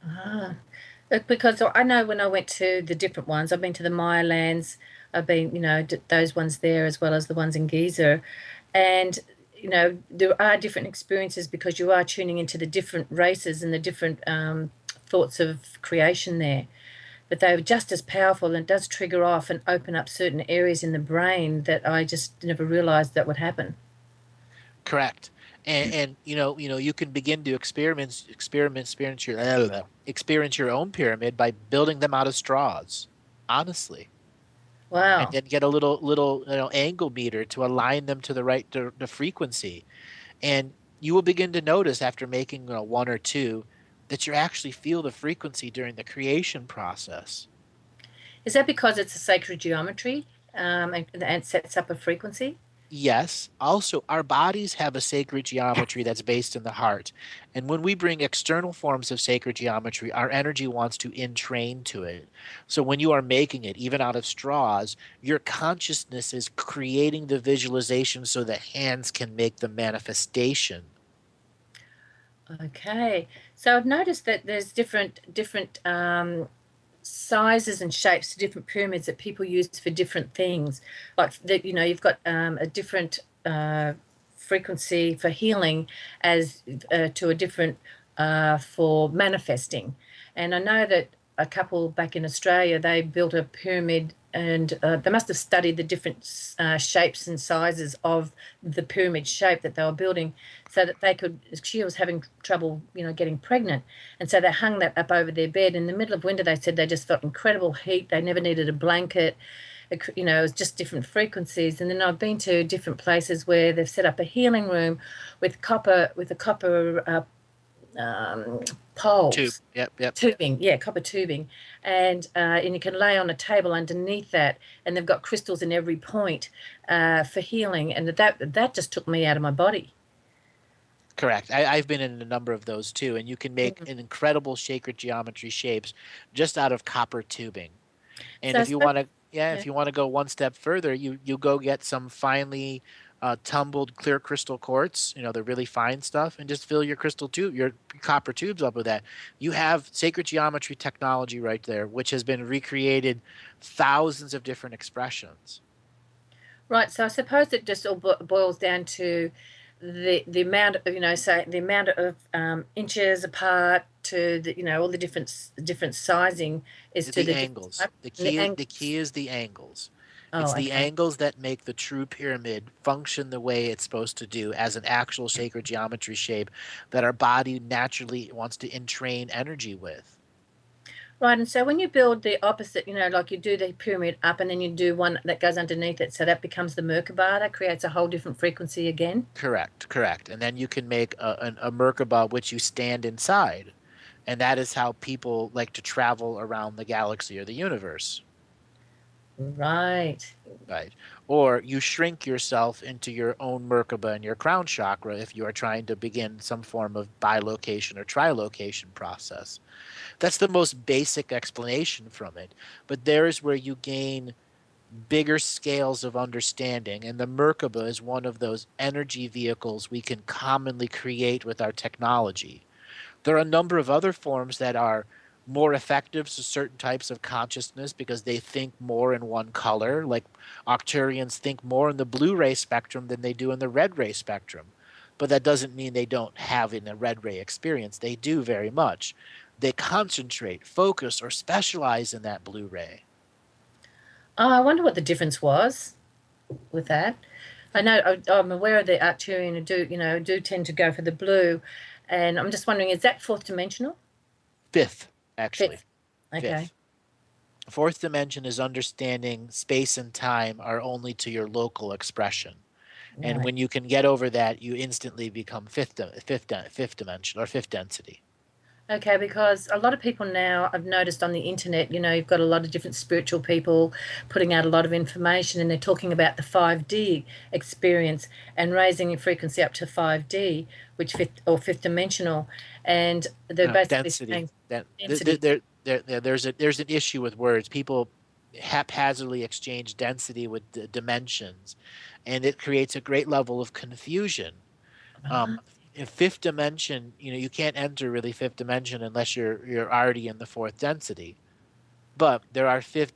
Ah, because I know when I went to the different ones, I've been to the Maya lands, I've been, those ones there as well as the ones in Giza. And, there are different experiences because you are tuning into the different races and the different thoughts of creation there. But they're just as powerful and it does trigger off and open up certain areas in the brain that I just never realized that would happen. Correct. And you can begin to experience your own pyramid by building them out of straws, honestly, and Wow. then get a little angle meter to align them to the right the frequency, and you will begin to notice after making one or two that you actually feel the frequency during the creation process. Is that because it's a sacred geometry and sets up a frequency? Yes. Also, our bodies have a sacred geometry that's based in the heart. And when we bring external forms of sacred geometry, our energy wants to entrain to it. So when you are making it, even out of straws, your consciousness is creating the visualization so the hands can make the manifestation. Okay. So I've noticed that there's different sizes and shapes to different pyramids that people use for different things. Like that, you've got a different frequency for healing as to a different for manifesting. And I know that a couple back in Australia, they built a pyramid and they must have studied the different shapes and sizes of the pyramid shape that they were building so that they could, she was having trouble, getting pregnant. And so they hung that up over their bed. In the middle of winter, they said they just felt incredible heat. They never needed a blanket. It was just different frequencies. And then I've been to different places where they've set up a healing room with a copper um, Tube. poles, Yep, yep. tubing, yeah, copper tubing, and you can lay on a table underneath that, and they've got crystals in every point for healing, and that just took me out of my body. Correct. I've been in a number of those too, and you can make Mm. an incredible sacred geometry shapes just out of copper tubing. And So, if you want to, yeah, yeah. if you want to go one step further, you go get some finely tumbled clear crystal quartz, the really fine stuff, and just fill your crystal tube, your copper tubes up with that. You have sacred geometry technology right there, which has been recreated thousands of different expressions. Right, so I suppose it just all boils down to the amount of, say the amount of inches apart to all the different sizing is to The the different angles. type and the The angles. key is the angles. It's Oh, the okay. angles that make the true pyramid function the way it's supposed to do as an actual sacred geometry shape that our body naturally wants to entrain energy with. Right, and so when you build the opposite, like you do the pyramid up and then you do one that goes underneath it, so that becomes the Merkaba, that creates a whole different frequency again. Correct, correct. And then you can make a Merkaba which you stand inside. And that is how people like to travel around the galaxy or the universe. Right. Right. Or you shrink yourself into your own Merkaba and your crown chakra if you are trying to begin some form of bilocation or trilocation process. That's the most basic explanation from it. But there is where you gain bigger scales of understanding. And the Merkaba is one of those energy vehicles we can commonly create with our technology. There are a number of other forms that are more effective to certain types of consciousness because they think more in one color. Like Octurians think more in the blue ray spectrum than they do in the red ray spectrum. But that doesn't mean they don't have in a red ray experience. They do very much. They concentrate, focus, or specialize in that blue ray. Oh, I wonder what the difference was with that. I know I'm aware of the Arcturian who do tend to go for the blue, and I'm just wondering, is that fourth dimensional? Fifth, actually. Fifth. Okay. Fifth. Fourth dimension is understanding space and time are only to your local expression. And Right. when you can get over that, you instantly become fifth dimension or fifth density. Okay, because a lot of people now I've noticed on the internet, you've got a lot of different spiritual people putting out a lot of information and they're talking about the 5D experience and raising your frequency up to 5D, which fifth dimensional. And they're basically Density. saying That density. there's an issue with words. People haphazardly exchange density with dimensions, and it creates a great level of confusion. Um, in fifth dimension, you can't enter really fifth dimension unless you're already in the fourth density. But there are fifth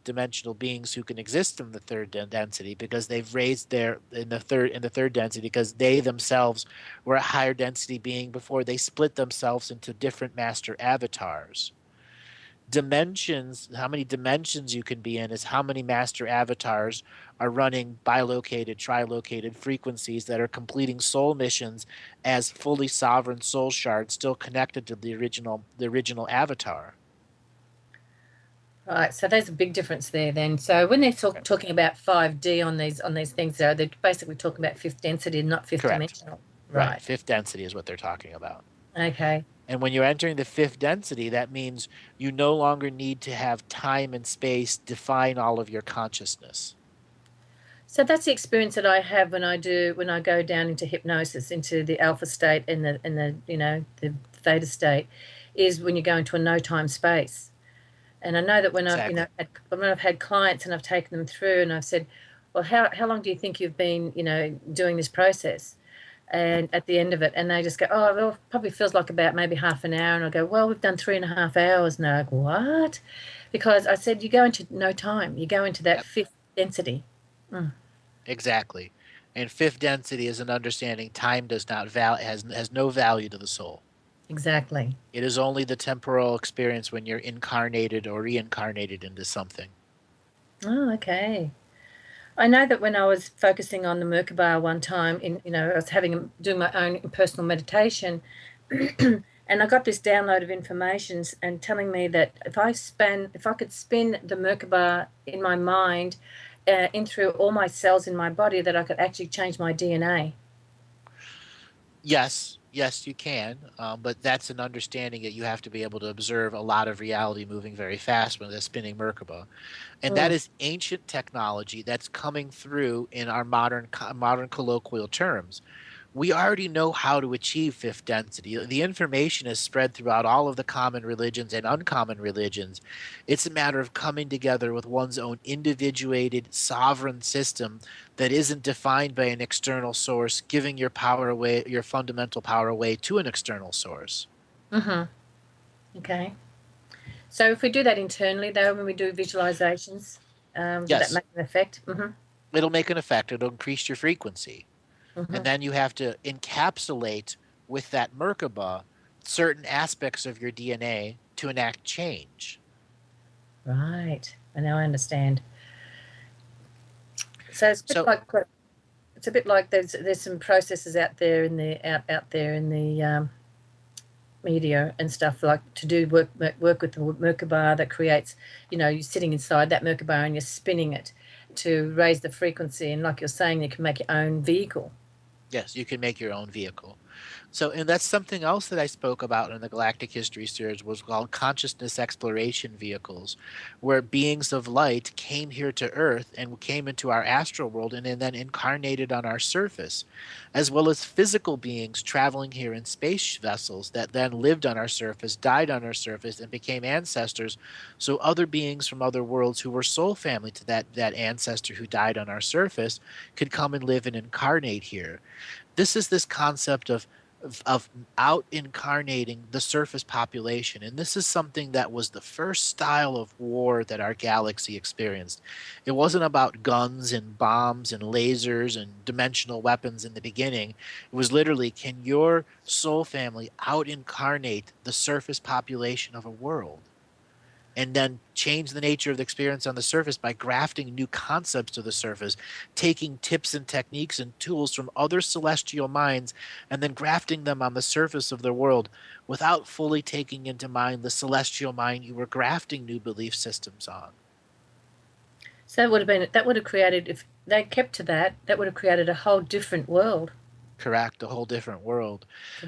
dimensional beings who can exist in the third density because they've raised their in the third density because they themselves were a higher density being before they split themselves into different master avatars. Dimensions, how many dimensions you can be in is how many master avatars are running bilocated, trilocated frequencies that are completing soul missions as fully sovereign soul shards still connected to the original avatar. Right, so there's a big difference there then. So when they're talking about 5D on these things, though, they're basically talking about fifth density, not fifth Correct. dimensional. Right. Right. Fifth density is what they're talking about. Okay. And when you're entering the fifth density, that means you no longer need to have time and space define all of your consciousness. So that's the experience that I have when I go down into hypnosis, into the alpha state and the theta state, is when you go into a no time space. And I know that Exactly. when I've had clients and I've taken them through and I've said, well, how long do you think you've been, doing this process? And at the end of it, and they just go, oh, well, it probably feels like about maybe half an hour. And I go, well, we've done 3.5 hours now. I go, what? Because I said, you go into no time, you go into that Yep. fifth density. Mm, Exactly. And fifth density is an understanding time does not has no value to the soul. exactly. It is only the temporal experience when you're incarnated or reincarnated into something. Oh, okay. I know that when I was focusing on the Merkaba one time, I was doing my own personal meditation, and I got this download of information and telling me that if I could spin the Merkaba in my mind, in through all my cells in my body, that I could actually change my DNA. Yes, Yes, you can, but that's an understanding that you have to be able to observe a lot of reality moving very fast with a spinning Merkaba. And that Mm. is ancient technology that's coming through in our modern colloquial terms. We already know how to achieve fifth density. The information is spread throughout all of the common religions and uncommon religions. It's a matter of coming together with one's own individuated sovereign system that isn't defined by an external source, giving your power away, your fundamental power away to an external source. Mm-hmm. Okay. So if we do that internally, though, when we do visualizations, would that Yes, make an effect? Mm-hmm. it'll make an effect. It'll increase your frequency. And Mm-hmm. then you have to encapsulate with that Merkaba certain aspects of your DNA to enact change. Right. And now I understand. So So, it's a bit like there's some processes out there in the out there in the media and stuff like to do work with the Merkaba that creates, you're sitting inside that Merkaba and you're spinning it to raise the frequency. And like you're saying, you can make your own vehicle. yes, you can make your own vehicle. So, and that's something else that I spoke about in the Galactic History series was called consciousness exploration vehicles, where beings of light came here to Earth and came into our astral world and then incarnated on our surface, as well as physical beings traveling here in space vessels that then lived on our surface, died on our surface, and became ancestors. So other beings from other worlds who were soul family to that ancestor who died on our surface could come and live and incarnate here. This is this concept of out incarnating the surface population. And this is something that was the first style of war that our galaxy experienced. It wasn't about guns and bombs and lasers and dimensional weapons in the beginning. It was literally, can your soul family out incarnate the surface population of a world? And then change the nature of the experience on the surface by grafting new concepts to the surface, taking tips and techniques and tools from other celestial minds, and then grafting them on the surface of their world without fully taking into mind the celestial mind you were grafting new belief systems on. So that would have created, if they kept to that, that would have created a whole different world. Correct, a whole different world.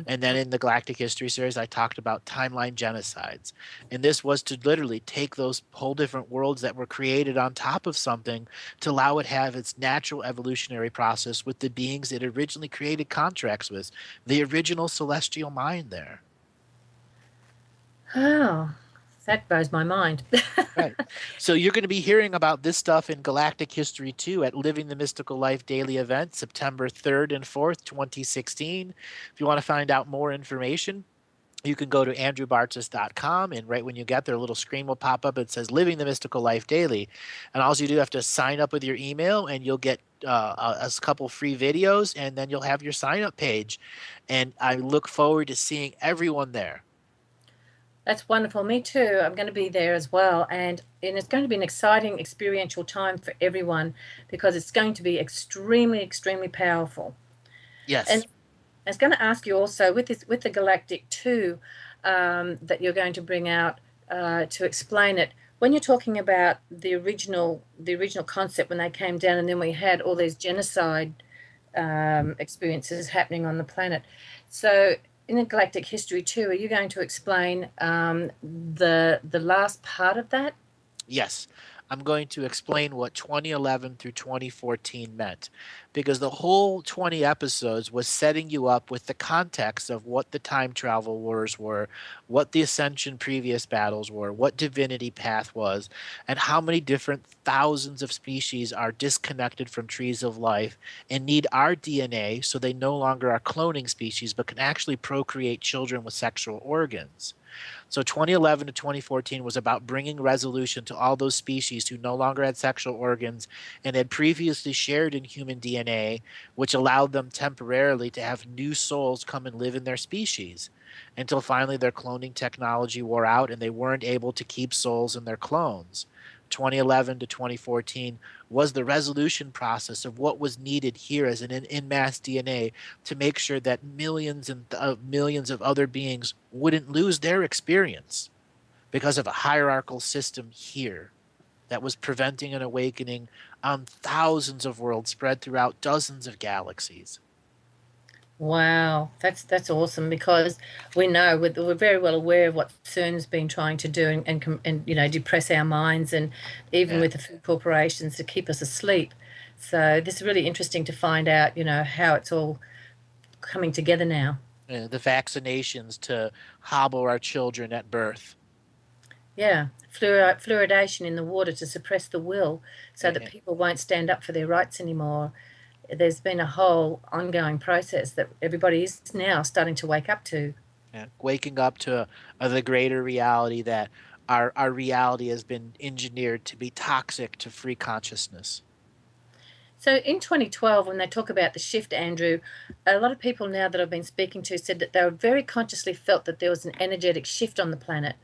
And then in the Galactic History series, I talked about timeline genocides. And this was to literally take those whole different worlds that were created on top of something to allow it have its natural evolutionary process with the beings it originally created contracts with, the original celestial mind there. Oh, that blows my mind. Right. So you're going to be hearing about this stuff in Galactic History 2 at Living the Mystical Life Daily event, September 3rd and 4th, 2016. If you want to find out more information, you can go to andrewbartzis.com, and right when you get there, a little screen will pop up. It says Living the Mystical Life Daily. And all you do, have to sign up with your email, and you'll get a couple free videos, and then you'll have your sign up page. And I look forward to seeing everyone there. That's wonderful. Me too. I'm going to be there as well. And it's going to be an exciting experiential time for everyone because it's going to be extremely, extremely powerful. And Yes. I was going to ask you also with this, with the Galactic 2 that you're going to bring out to explain it. When you're talking about the original concept when they came down, and then we had all these genocide experiences happening on the planet. So, in the Galactic History 2, are you going to explain the last part of that? Yes, I'm going to explain what 2011 through 2014 meant because the whole 20 episodes was setting you up with the context of what the time travel wars were, what the Ascension previous battles were, what Divinity Path was, and how many different thousands of species are disconnected from trees of life and need our DNA so they no longer are cloning species but can actually procreate children with sexual organs. So 2011 to 2014 was about bringing resolution to all those species who no longer had sexual organs and had previously shared in human DNA, which allowed them temporarily to have new souls come and live in their species until finally their cloning technology wore out and they weren't able to keep souls in their clones. 2011 to 2014 was the resolution process of what was needed here as an in mass DNA to make sure that millions and millions of other beings wouldn't lose their experience because of a hierarchical system here that was preventing an awakening on thousands of worlds spread throughout dozens of galaxies. Wow, that's awesome because we know we're very well aware of what CERN's been trying to do and depress our minds and even Yeah. with the food corporations to keep us asleep. So this is really interesting to find out, how it's all coming together now. The vaccinations to hobble our children at birth. Yeah, fluoridation in the water to suppress the will so that Yeah. people won't stand up for their rights anymore. There's been a whole ongoing process that everybody is now starting to wake up to. Yeah. Waking up to the greater reality that our reality has been engineered to be toxic to free consciousness. So in 2012, when they talk about the shift, Andrew, a lot of people now that I've been speaking to said that they were very consciously felt that there was an energetic shift on the planet.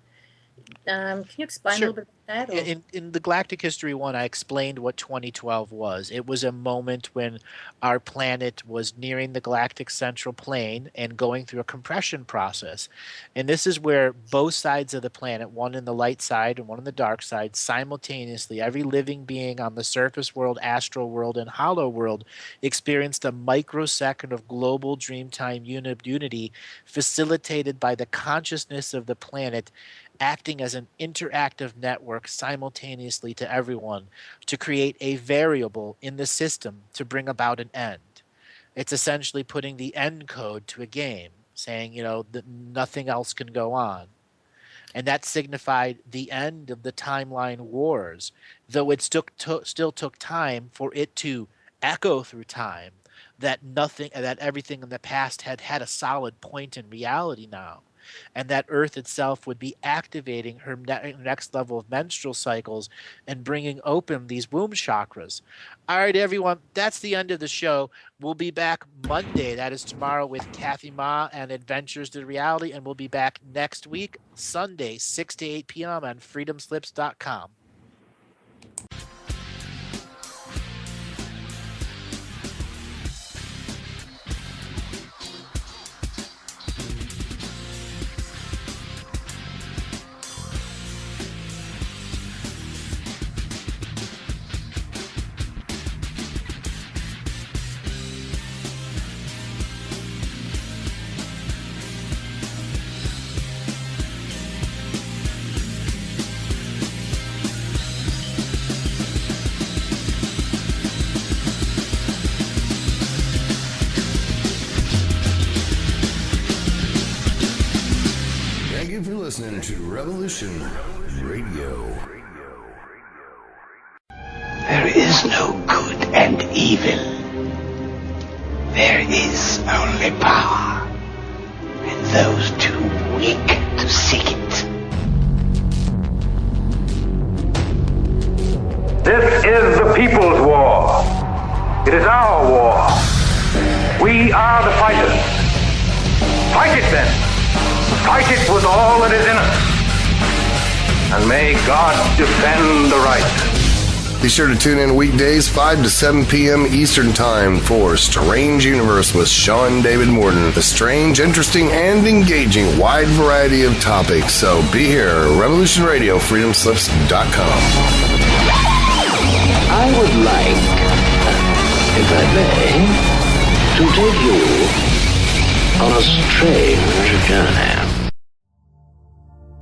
Can you explain a Sure. little bit about that? Or In the Galactic History one, I explained what 2012 was. It was a moment when our planet was nearing the galactic central plane and going through a compression process. And this is where both sides of the planet, one in the light side and one in the dark side, simultaneously, every living being on the surface world, astral world, and hollow world experienced a microsecond of global dreamtime unity facilitated by the consciousness of the planet acting as an interactive network simultaneously to everyone to create a variable in the system to bring about an end. It's essentially putting the end code to a game, saying, that nothing else can go on. And that signified the end of the timeline wars, though it still took time for it to echo through time that everything in the past had a solid point in reality now, and that Earth itself would be activating her next level of menstrual cycles and bringing open these womb chakras. All right, everyone, that's the end of the show. We'll be back Monday, that is tomorrow, with Kathy Ma and Adventures to Reality, and we'll be back next week, Sunday, 6 to 8 p.m. on freedomslips.com. Thank you for listening to Revolution Radio. There is no good and evil. There is only power, and those too weak to seek it. This is the people's war. It is our war. We are the fighters. Fight it then. Fight it with all that is in us. And may God defend the right. Be sure to tune in weekdays 5 to 7 p.m. Eastern Time for Strange Universe with Sean David Morton. A strange, interesting, and engaging wide variety of topics. So be here, Revolution Radio, freedomslips.com. I would like, if I may, to take you on a strange journey.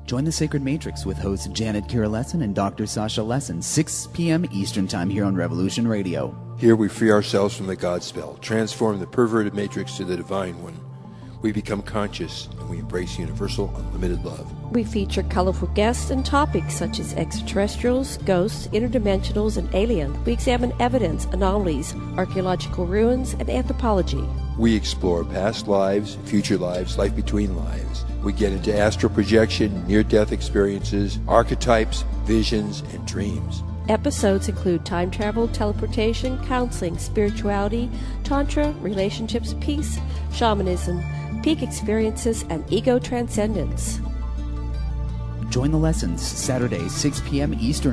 Join the Sacred Matrix with hosts Janet Kira Lesson and Dr. Sasha Lesson, 6 p.m. Eastern Time here on Revolution Radio. Here we free ourselves from the God spell, transform the perverted matrix to the divine one. We become conscious and we embrace universal, unlimited love. We feature colorful guests and topics such as extraterrestrials, ghosts, interdimensionals, and aliens. We examine evidence, anomalies, archaeological ruins, and anthropology. We explore past lives, future lives, life between lives. We get into astral projection, near-death experiences, archetypes, visions, and dreams. Episodes include time travel, teleportation, counseling, spirituality, tantra, relationships, peace, shamanism, peak experiences, and ego transcendence. Join the lessons Saturday, 6 p.m. Eastern